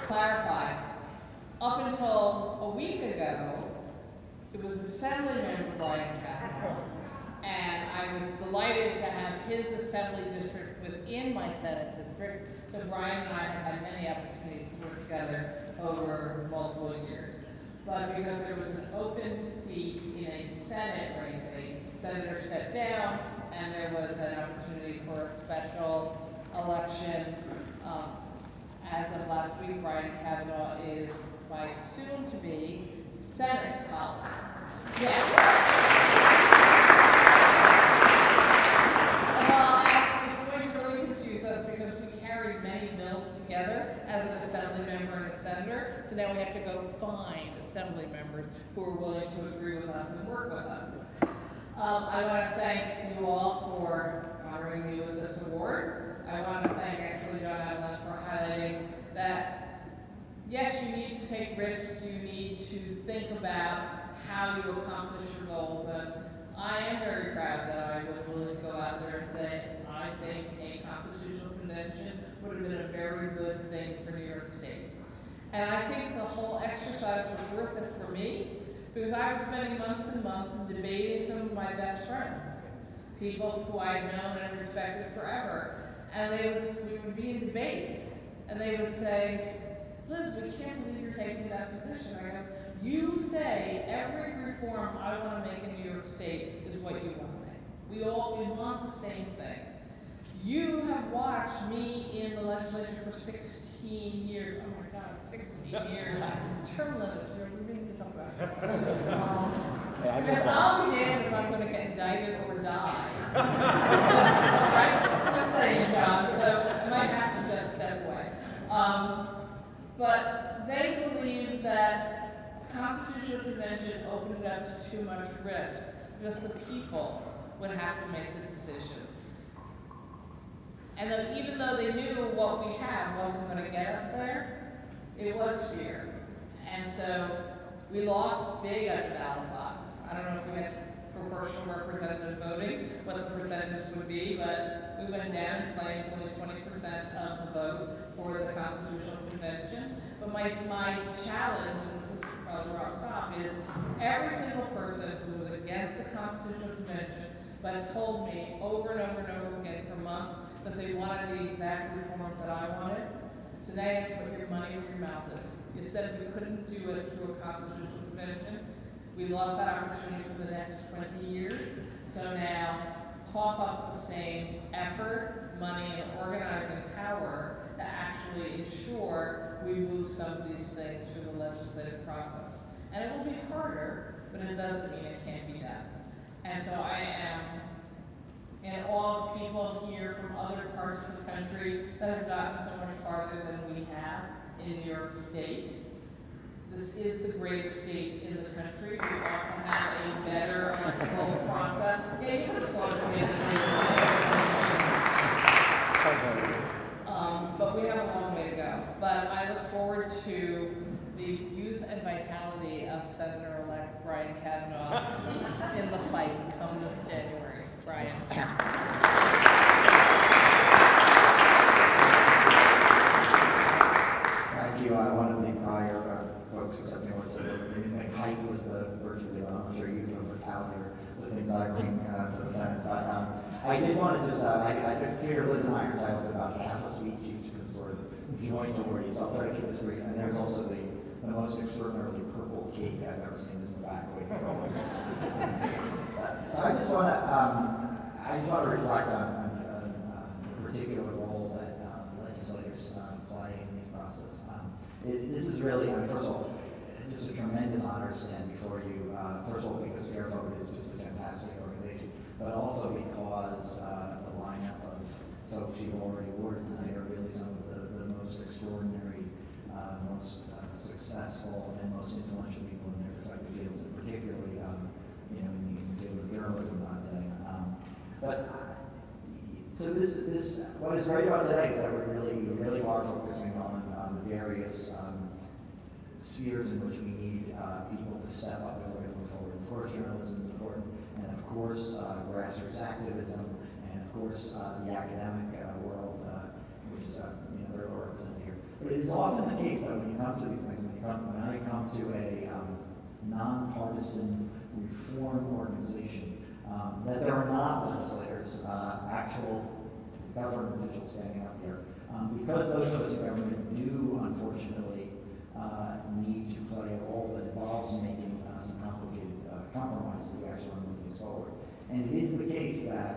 clarify. Up until a week ago, it was Assemblyman Brian Kavanaugh, and I was delighted to have his assembly district within my Senate district. So Brian and I have had many opportunities to work together over multiple years. But because there was an open seat in a Senate race, a senator stepped down, and there was an opportunity for a special election. As of last week, Brian Kavanaugh is my soon-to-be Senate colleague. Yeah. Well, it's going to really confuse us because we carried many bills together as an assembly member and a senator. So now we have to go find assembly members who are willing to agree with us and work with us. I want to thank you all for honoring me with this award. I want to thank actually John Adeline for highlighting that, yes, you need to take risks, you need to think about how you accomplish your goals, and I am very proud that I was willing to go out there and say, I think a constitutional convention would have been a very good thing for New York State. And I think the whole exercise was worth it for me, because I was spending months and months debating some of my best friends, people who I had known and respected forever. And we would be in debates, and they would say, Liz, we can't believe you're taking that position. I go, you say every reform I want to make in New York State is what you want to make. We want the same thing. You have watched me in the legislature for 16 years. Oh my God, 16 years. Term limits, we need to talk about it. Because I'll be damned if I'm going to get indicted or die. Right? Just saying, John. So I might have to just step away. But they believe that the Constitutional Convention opened it up to too much risk, because the people would have to make the decisions. And that even though they knew what we had wasn't going to get us there, it was fear. And so we lost big at the ballot box. I don't know if we had proportional representative voting, what the percentages would be, but we went down and claimed only 20% of the vote for the Constitutional Convention. But my challenge, and this is probably where I'll stop, is every single person who was against the Constitutional Convention but told me over and over and over again for months that they wanted the exact reforms that I wanted. So now you have to put your money where your mouth is. You said we couldn't do it through a Constitutional Convention. We lost that opportunity for the next 20 years. So now, cough up the same effort, money and organizing power to actually ensure we move some of these things through the legislative process. And it will be harder, but it doesn't mean it can't be done. And so I am in awe of people here from other parts of the country that have gotten so much farther than we have in New York State. This is the greatest state in the country. We ought to have a better electoral process. Yeah, you would applaud me at but we have a long way to go. But I look forward to the youth and vitality of Senator-elect Brian Kavanaugh in the fight come this January. Brian. Thank you. One of the prior folks accepting awards said that they didn't think height was the virtue of the I'm sure youth and vitality are the things I bring to the Senate. But I did want to just, I figure Liz and I are entitled to about half a speech each because we're joint awardees, so I'll try to keep this brief. And there's also the most extraordinarily purple cake I've ever seen in the back waiting for all. So I just want to reflect on the particular role that legislators play in these processes. This is really, first of all, just a tremendous honor to stand before you. First of all, because FairVote is just a fantastic organization, but also because the lineup of folks you've already awarded tonight are really some of the most extraordinary, most successful, and most influential people in their respective fields, and particularly, in the field of journalism, I'd say. So what is great about today is that we really are focusing on the various spheres in which we need people to step up if we're going to move forward. Of course, journalism is important, and of course, grassroots activism, and of course, the academic world, which is very well represented here. But it is often the case that when you come to these things, when I come to a nonpartisan reform organization, that there are not legislators, actual government officials standing up here, because those of us in government do, unfortunately, need to play a role that involves making some complicated compromises to actually move things forward. And it is the case that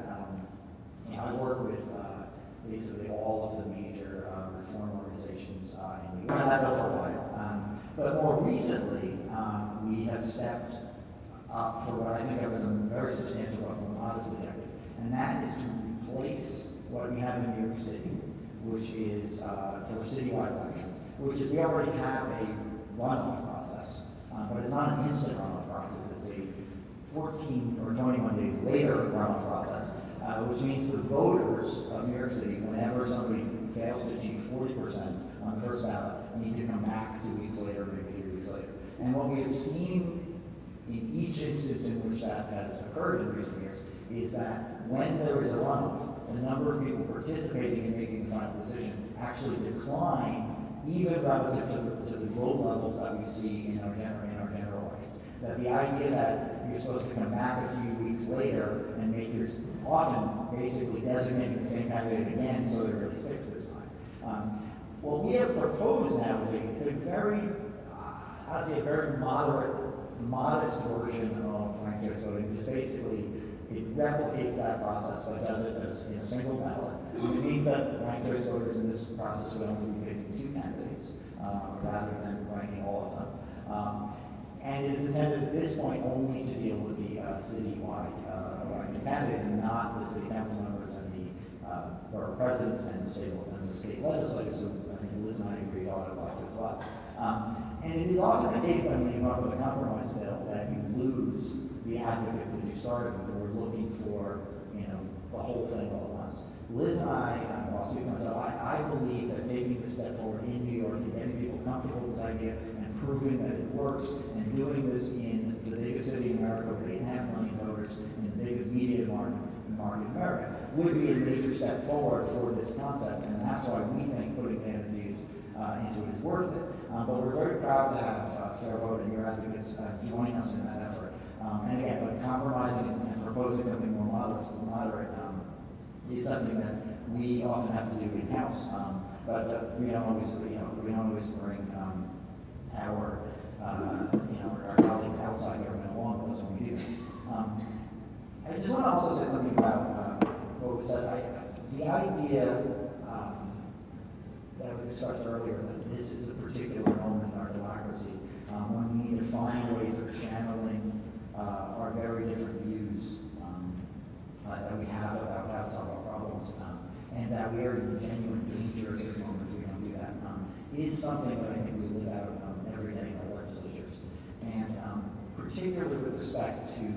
I work with basically all of the major reform organizations in the U.S. That goes for a while. But more recently, we have stepped up for what I think of as a very substantial but more modest objective, and that is to replace what we have in New York City, which is for citywide elections, which is we already have a runoff process, but it's not an instant runoff process. It's a 14 or 21 days later runoff process, which means the voters of New York City, whenever somebody fails to achieve 40% on the first ballot, need to come back 2 weeks later, maybe 3 weeks later. And what we have seen in each instance in which that has occurred in recent years is that when there is a runoff, the number of people participating in making the final decision actually decline, even relative to the growth levels that we see in our general elections. That the idea that you're supposed to come back a few weeks later and make your often basically designating the same candidate again so that it really sticks this time. What we have proposed now is a very, honestly, a very modest version of ranked choice voting, which basically it replicates that process but does it as a single ballot. It means that ranked choice voters in this process would only be picking 2 candidates rather than ranking all of them. And it is intended at this point only to deal with the citywide ranking candidates and not the city council members and the borough presidents and the state legislators, who I think Liz and I agree ought to apply to as well. And it is often the case that when you come up with a compromise bill that you lose the advocates that you started with, who are looking for, the whole thing all at once. Liz and I believe that taking the step forward in New York and getting people comfortable with this idea and proving that it works and doing this in the biggest city in America with 8.5 million voters in the biggest media market in America would be a major step forward for this concept, and that's why we think putting the energies into it is worth it. But we're very proud to have FairVote and your advocates join us in that effort. And again, but compromising and proposing something more moderate is something that we often have to do in-house. But we don't always bring our colleagues outside government along with us when we do. I just want to also say something about what was said. The idea that we have about how to solve our problems, and that we are in genuine danger at this moment if we don't do that, is something that I think we live out every day in our legislatures. And particularly with respect to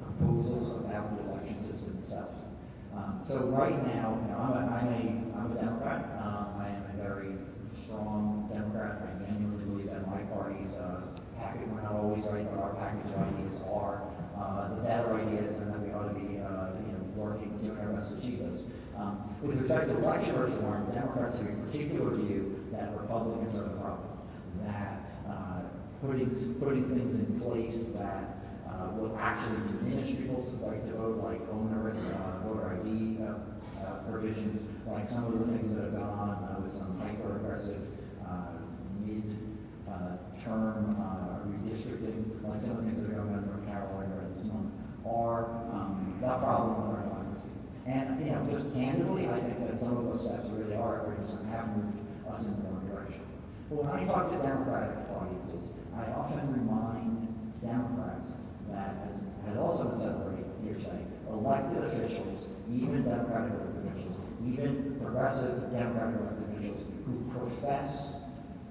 proposals about the election system itself. So right now, I'm a Democrat. I am a very strong Democrat. I genuinely believe that my party's package, we're not always right, but our package of ideas are the better ideas, and that we ought to be working, doing our best to achieve those. With respect to election reform, Democrats have a particular view that Republicans are the problem, that putting things in place that will actually diminish people's right to vote, like onerous voter ID provisions, like some of the things that have gone on with some hyper-aggressive mid-term redistricting, like some of the things that are going on in North Carolina right this moment, are that problem in our democracy. And just candidly, I think that some of those steps really are outrageous and have moved us in the wrong direction. But when I talk to Democratic audiences, I often remind Democrats that, as has also been said already here today, elected officials, even Democratic elected officials, even progressive Democratic elected officials who profess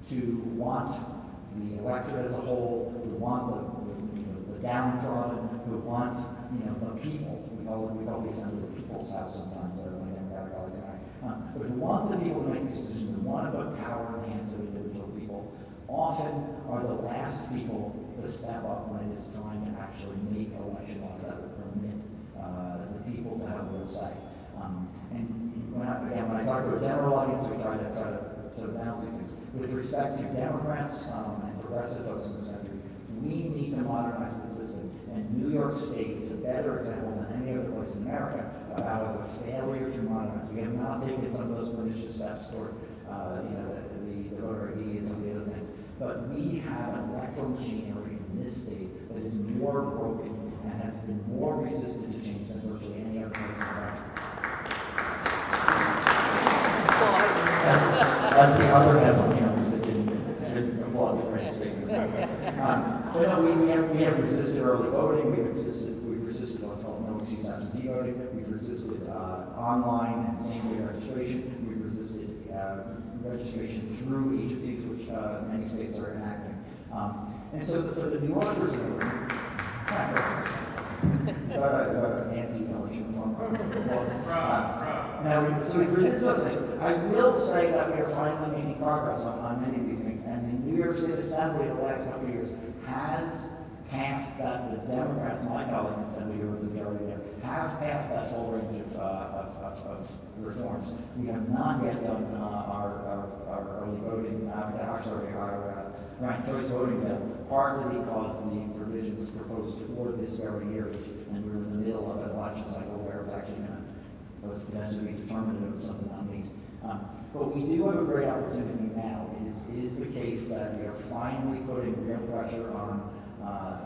to want the electorate as a whole, who want the downtrodden, who want the people. We call the Assembly the People's House sometimes, my Democratic colleagues and I. But who want the people to make these decisions, who want to put power in the hands of individual people, often are the last people to step up when it is time to actually make election laws that would permit the people to have a real say. And when I talk to a general audience, we try to sort of balance these things. With respect to Democrats and progressive folks in this country, we need to modernize the system. And New York State is a better example than any other place in America about the failure to modernize. We have not taken some of those pernicious steps toward the voter ID and some of the other things. But we have an electoral machinery in this state that is more broken and has been more resistant to change than virtually any other place in America. That's the other half of that didn't applaud the great statement. But no, we have resisted early voting. We've resisted what's called no excuse absentee voting. We've resisted online and same-day registration. We've resisted registration through agencies, which many states are enacting. And so for the New Yorkers in the room, anti-election so we've resisted those things. I will say that we are finally making progress on many of these things. And the New York State Assembly in the last couple of years has passed that, the Democrats, my colleagues in the Assembly, who are the majority there, have passed that full range of reforms. We have not yet done our early voting, our ranked choice voting bill, partly because the provision was proposed for this very year, and we were in the middle of an election cycle where it was actually going to potentially be determinative of some of the nominees. But we do have a great opportunity now. It is the case that we are finally putting real pressure on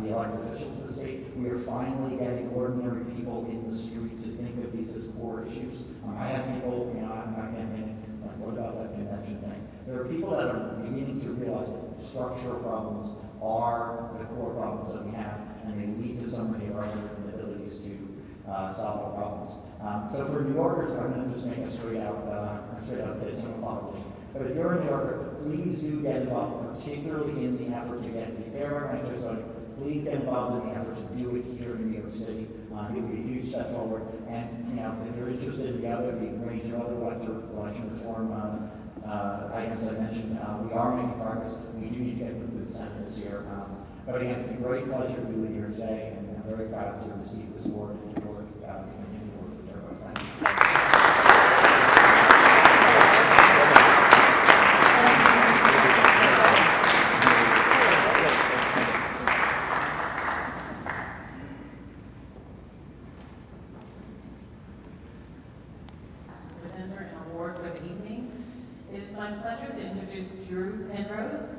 the elected officials of the state. We are finally getting ordinary people in the street to think of these as core issues. I have people, I'm not campaigning, like, what about that convention thing? There are people that are beginning to realize that structural problems are the core problems that we have, and they lead to so many of our inabilities to solve our problems. So for New Yorkers, I'm going to just make a straight out pitch and apology. But if you're a New Yorker, please do get involved, particularly in the effort to get the fair ranked choice voting. Please get involved in the effort to do it here in New York City. It would be a huge step forward. And if you're interested in the range of other election reform items I mentioned, we are making progress. We do need to get through the Senate this year. But again, it's a great pleasure to be with you here today, and I'm very proud to receive this award and to continue to work with everybody. Thank you.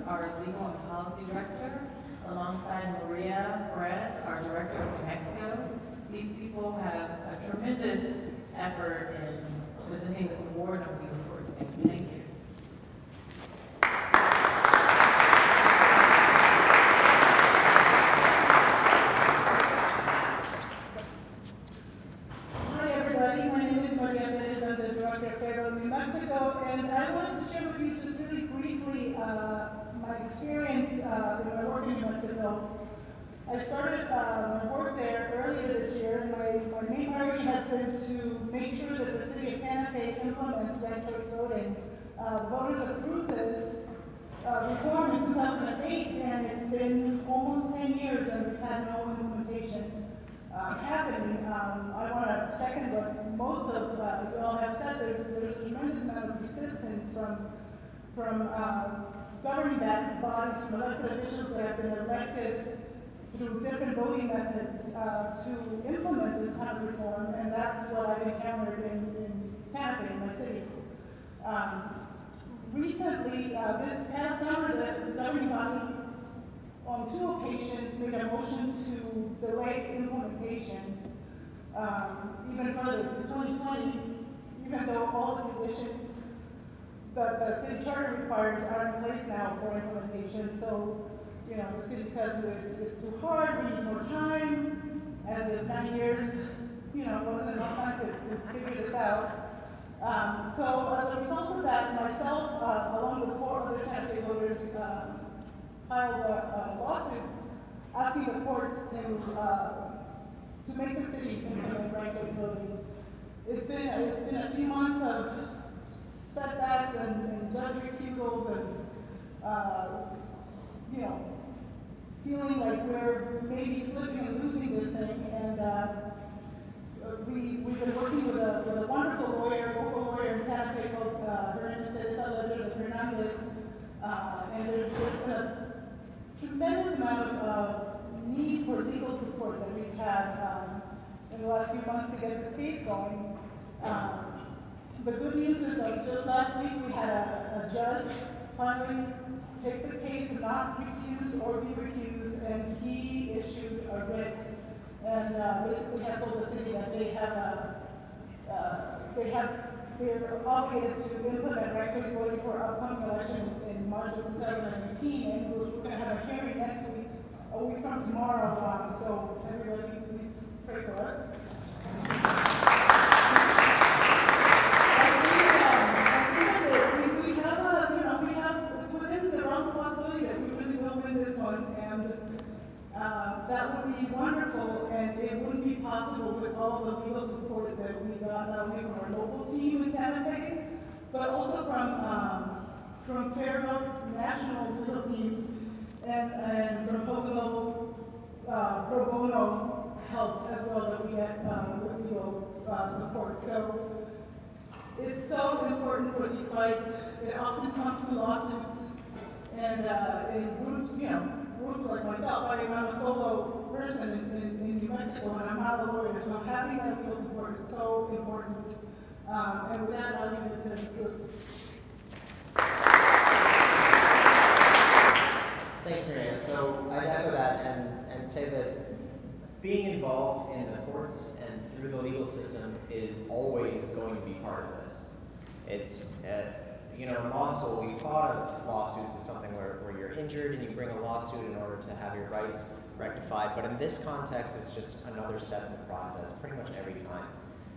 Our Legal and Policy Director, alongside Maria Perez, our Director of New Mexico. These people have a tremendous effort in presenting this award, and we look forward to it. Thank you. started my work there earlier this year, and my main priority has been to make sure that the city of Santa Fe implements ranked choice voting. Voters approved this reform in 2008, and it's been almost 10 years and we've had no implementation happening. I want to second what most of you all have said. There's a tremendous amount of resistance from governing bodies, from elected officials that have been elected through different voting methods to implement this kind of reform, and that's what I've encountered in Santa Fe, in my city. Recently, this past summer, the governing body on 2 occasions made a motion to delay implementation even further to 2020, even though all the conditions that the city charter requires are in place now for implementation. So, the city says it's too hard, we need more time, as if 9 years, wasn't enough time to figure this out. So as a result of that, myself, along with 4 other Santa Fe voters, filed a lawsuit asking the courts to make the city implement ranked choice voting. It's been a few months of setbacks and judge recusals and feeling like we're maybe slipping and losing this thing. And we've been working with a wonderful local lawyer in Santa Fe called Hernandez, and there's been a tremendous amount of need for legal support that we've had in the last few months to get this case going. The good news is that just last week we had a judge finally take the case and not recuse or be recused, and he issued a writ and basically has told the city that they're obligated to implement ranked choice voting for upcoming election in March of 2018, and we're going to have a hearing next week, a week from tomorrow. So everybody, please pray for us. That would be wonderful, and it wouldn't be possible with all the legal support that we got, not only from our local team in Santa Fe, but also from FairVote national legal team, and from local pro bono help as well that we get with legal support. So it's so important for these fights. It often comes to lawsuits and in groups, groups like myself. I'm a solo person in New Mexico, and I'm not a lawyer, so having that legal support is so important. And with that, I'll leave it to Drew. Thanks, Maria. So I'd echo that and say that being involved in the courts and through the legal system is always going to be part of this. It's, in law school, we thought of lawsuits as something where you're injured and you bring a lawsuit in order to have your rights rectified, but in this context, it's just another step in the process, pretty much every time.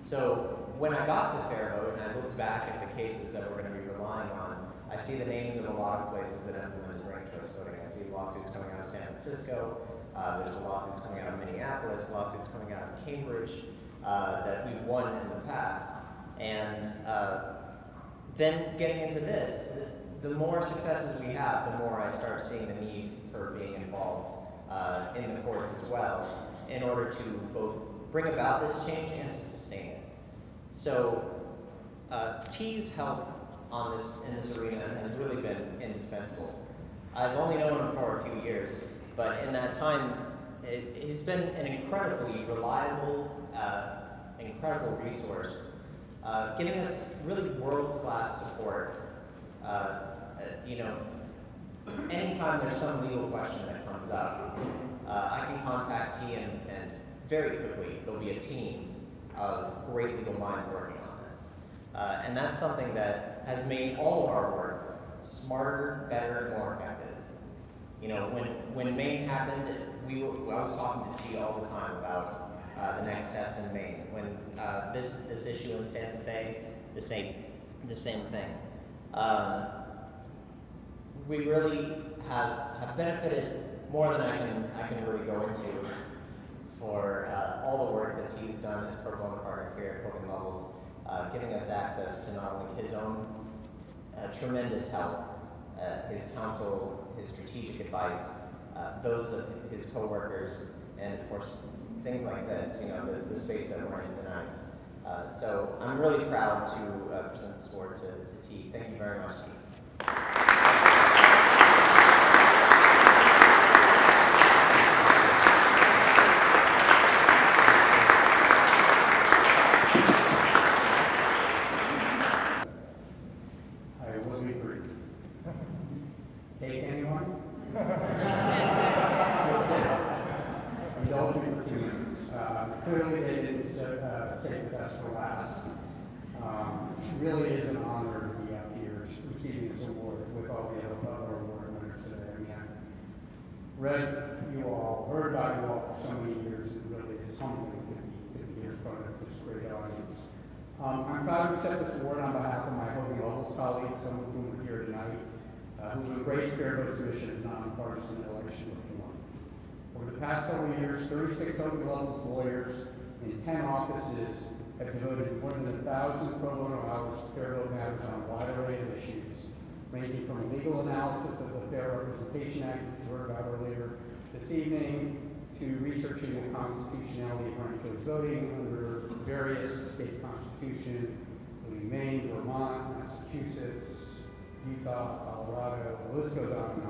So when I got to FairVote and I look back at the cases that we're going to be relying on, I see the names of a lot of places that implemented ranked choice voting. I see lawsuits coming out of San Francisco, there's the lawsuits coming out of Minneapolis, lawsuits coming out of Cambridge that we've won in the past. And then getting into this, the more successes we have, the more I start seeing the need for being involved in the courts as well, in order to both bring about this change and to sustain it. So T's help on in this arena has really been indispensable. I've only known him for a few years, but in that time, he's been an incredibly reliable, incredible resource, giving us really world-class support. Anytime there's some legal question that comes up, I can contact T and very quickly there'll be a team of great legal minds working on this. And that's something that has made all of our work smarter, better, and more effective. When Maine happened, I was talking to T all the time about the next steps in Maine. When this issue in Santa Fe, the same thing. We really have benefited more than I can really go into all the work that he's done as pro bono partner here at Hogan Lovells, giving us access to not only his own tremendous help, his counsel, his strategic advice, those of his coworkers, and of course, things like this, the space that we're in tonight. So I'm really proud to present this award to T. Thank you very much, T. Cake, anyone? Indulge me for 2 minutes. Clearly, they didn't save the best for last. It really is an honor to be up here receiving this award with all the other award winners today. I mean, I've read you all, heard about you all for so many years. It really is humbling to be here in front of this great audience. I'm proud to accept this award on behalf of my Hogan Lovells colleagues, some of whom are here tonight, who embraced FairVote's mission of nonpartisan election reform. Over the past several years, 36 Hogan Lovells lawyers in 10 offices have devoted more than 1,000 pro bono hours to FairVote matters on a wide array of issues, ranging from legal analysis of the Fair Representation Act, which we heard about earlier this evening, to researching the constitutionality of ranked choice voting under various state constitutions, including Maine, Vermont, Massachusetts, Utah, Colorado, the list goes on and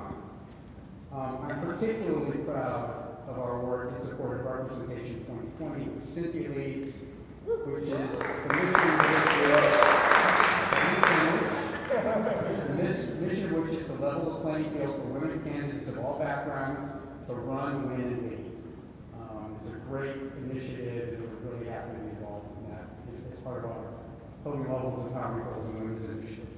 on. I'm particularly proud of our work in support of Representation 2020, which Cynthia leads, which is the mission which is to level the playing field for women candidates of all backgrounds to run, win, and lead. It's a great initiative, and we're really happy to be involved in that. It's part of our Hogan Lovells Empowerment Goals and Women's Initiative.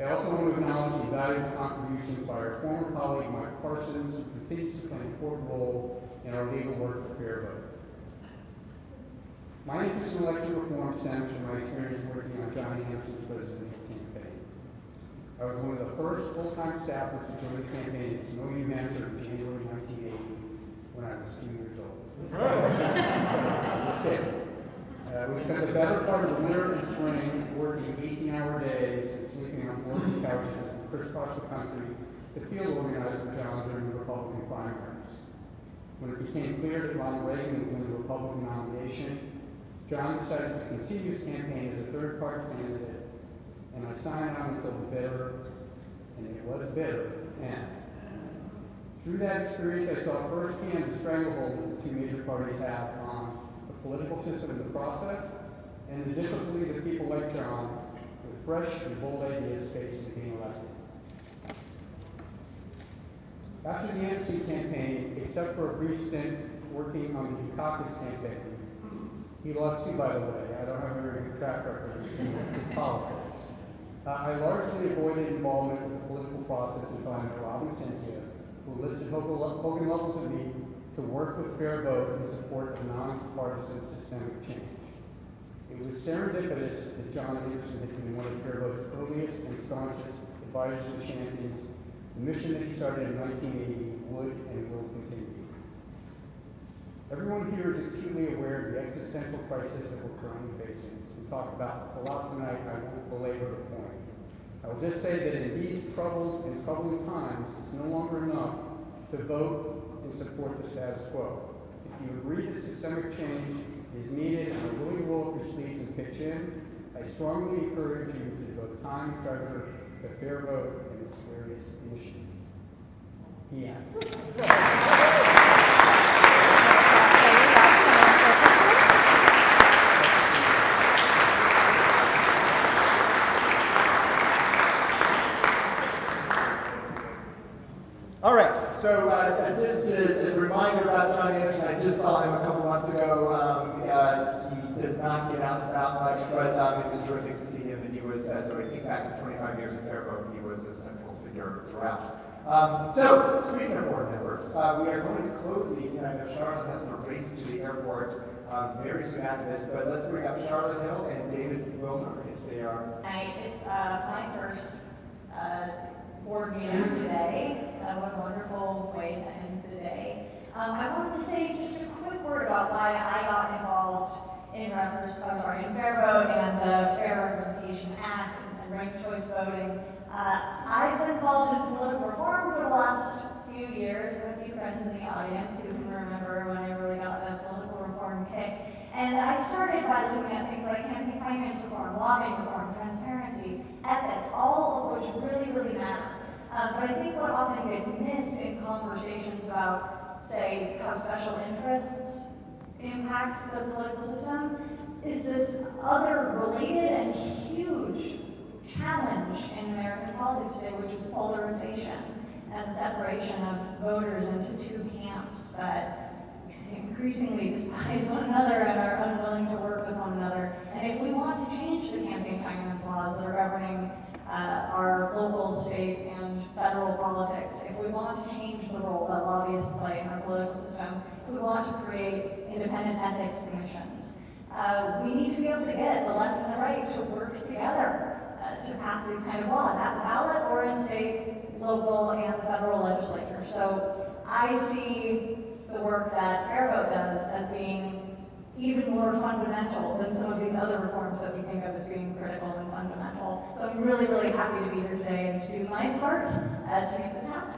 I also want to acknowledge the valuable contributions by our former colleague, Mike Parsons, who continues to play an important role in our legal work for FairVote. My interest in election reform stems from my experience working on John Hanson's presidential campaign. I was one of the first full-time staffers to join the campaign in Sonoma, New Hampshire in January 1980 when I was 2 years old. Just kidding. We spent the better part of the winter and spring working 18-hour days and sleeping on floors and couches as we crisscrossed the country to field organize for John during the Republican primaries. When it became clear that Ronald Reagan would win the Republican nomination, John decided to continue his campaign as a third-party candidate, and I signed on until the bitter, and it was bitter, end. Through that experience, I saw firsthand the stranglehold that the two major parties have on the political system and the process, and the difficulty that people like John, with fresh and bold ideas, face in being elected. After the NC campaign, except for a brief stint working on the caucus campaign, he lost too, by the way. I don't have a very good track record in politics. I largely avoided involvement with the political process until I met Rob and Cynthia, who listed Hogan Lovells and me to work with FairVote in support of nonpartisan systemic change. It was serendipitous that John Anderson had been one of FairVote's earliest and staunchest advisors and champions. The mission that he started in 1980 would and will continue. Everyone here is acutely aware of the existential crisis that we're currently facing. We talked about a lot tonight, I won't belabor the point. I will just say that in these troubled and troubling times, it's no longer enough to vote and support the status quo. If you agree that systemic change is needed and are willing to roll up your sleeves and pitch in, I strongly encourage you to devote time and treasure to FairVote and its various initiatives. All right, so just a reminder about John Anderson, I just saw him a couple months ago. He does not get out and about much, but it was terrific to see him, and he was, as I think back to 25 years of FairVote, he was a central figure throughout. So, speaking of board members, we are going to close the evening. I know Charlotte has to race to the airport very soon after this, but let's bring up Charlotte Hill and David Wilmer if they are. Hi, it's my first board meeting today. What a wonderful way to end the day. I wanted to say just a quick word about why I got in FairVote and the Fair Representation Act and ranked choice voting. I've been involved in political reform for the last few years. I have a few friends in the audience who can remember when I really got the political reform kick. And I started by looking at things like campaign finance reform, lobbying reform, transparency, ethics, all of which really, really matter. But I think what often gets missed in conversations about, say, how special interests impact the political system is this other related and huge challenge in American politics today, which is polarization and the separation of voters into two camps that increasingly despise one another and are unwilling to work with one another. And if we want to change the campaign finance laws that are governing our local, state, and federal politics, if we want to change the role that lobbyists play in our political system, if we want to create independent ethics commissions, we need to be able to get the left and the right to work together to pass these kind of laws at the ballot or in state, local, and federal legislature. So I see the work that FairVote does as being even more fundamental than some of these other reforms that we think of as being critical and fundamental. So I'm really, really happy to be here today and to do my part to make this happen.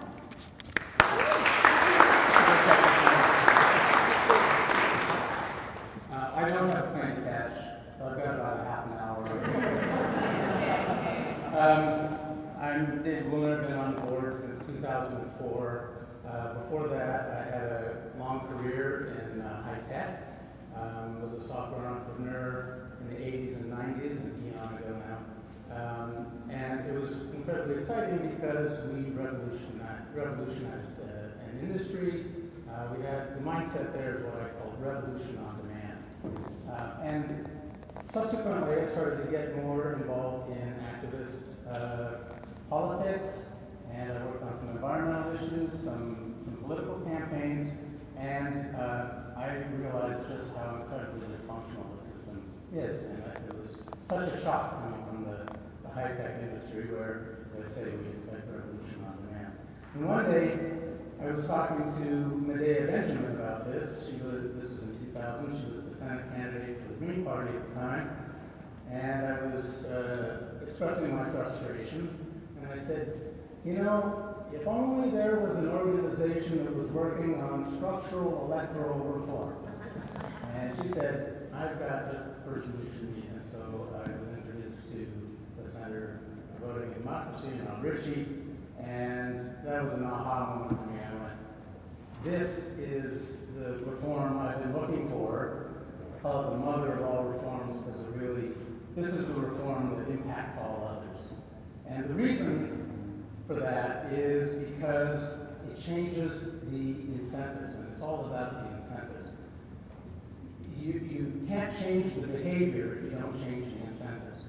I don't have a plane to catch, so I've got about half an hour. I'm Dave Wooler, I've been on the board since 2004. Before that, I had a long career in high tech. Was a software entrepreneur in the 80s and 90s, and eon ago now. And it was incredibly exciting because we revolutionized an industry. We had the mindset there is what I call revolution on demand. And subsequently, I started to get more involved in activist politics, and I worked on some environmental issues, some political campaigns, and I realized just how incredibly dysfunctional the system is, and that it was such a shock coming from the high-tech industry where, as I say, we expect revolution on demand. And one day, I was talking to Medea Benjamin about this. This was in 2000. She was the Senate candidate for the Green Party at the time, and I was expressing my frustration, and I said, you know, if only there was an organization that was working on structural electoral reform. And she said, I've got just the person you should meet. And so I was introduced to the Center for Voting and Democracy and Richie, and that was an aha moment for me. I went, this is the reform I've been looking for. I call it the mother of all reforms because this is the reform that impacts all others. And the reason for that is because it changes the incentives, and it's all about the incentives. You can't change the behavior if you don't change the incentives.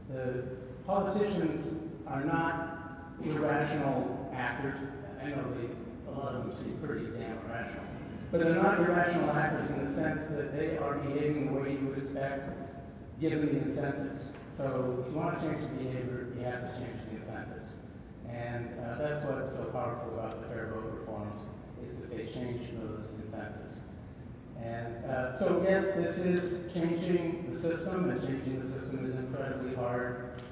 The politicians are not irrational actors. I know a lot of them seem pretty damn irrational, but they're not irrational actors in the sense that they are behaving the way you would expect given the incentives. So if you want to change the behavior, you have to change the incentives. And that's what's so powerful about the FairVote reforms, is that they change those incentives. And so yes, this is changing the system, and changing the system is incredibly hard.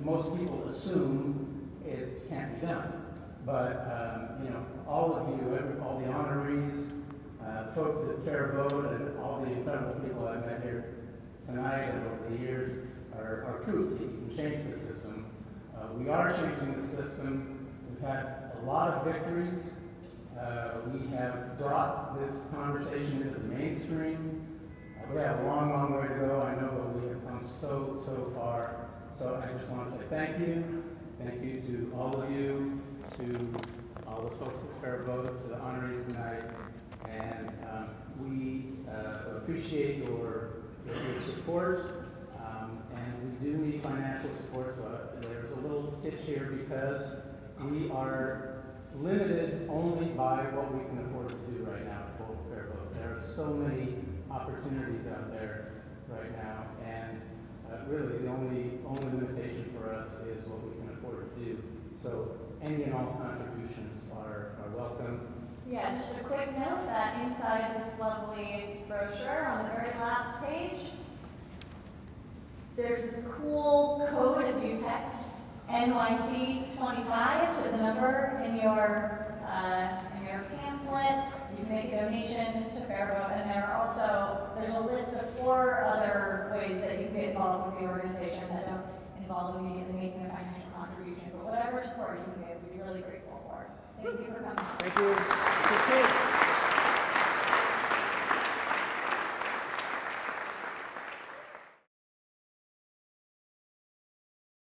Most people assume it can't be done. But you know, all of you, all the honorees, folks at FairVote, and all the incredible people I've met here tonight and over the years are proof that you can change the system. We are changing the system. We've had a lot of victories. We have brought this conversation into the mainstream. We have a long, long way to go, I know, but we have come so, so far. So I just want to say thank you. Thank you to all of you, to all the folks at FairVote, to the honorees tonight. And we appreciate your good support. And we do need financial support, so there's a little hitch here because we are limited only by what we can afford to do right now for FairVote. There are so many opportunities out there right now, and really the only limitation for us is what we can afford to do. So any and all contributions are welcome. Yeah, just a quick note that inside this this lovely brochure on the very last page. There's this cool code if you text NYC25 to the number in your pamphlet. You can make a donation to FairVote, and there's a list of 4 other ways that you can get involved with the organization that don't involve immediately making a financial contribution. But whatever support you can give, we'd be really grateful for. Thank you for coming. Thank you.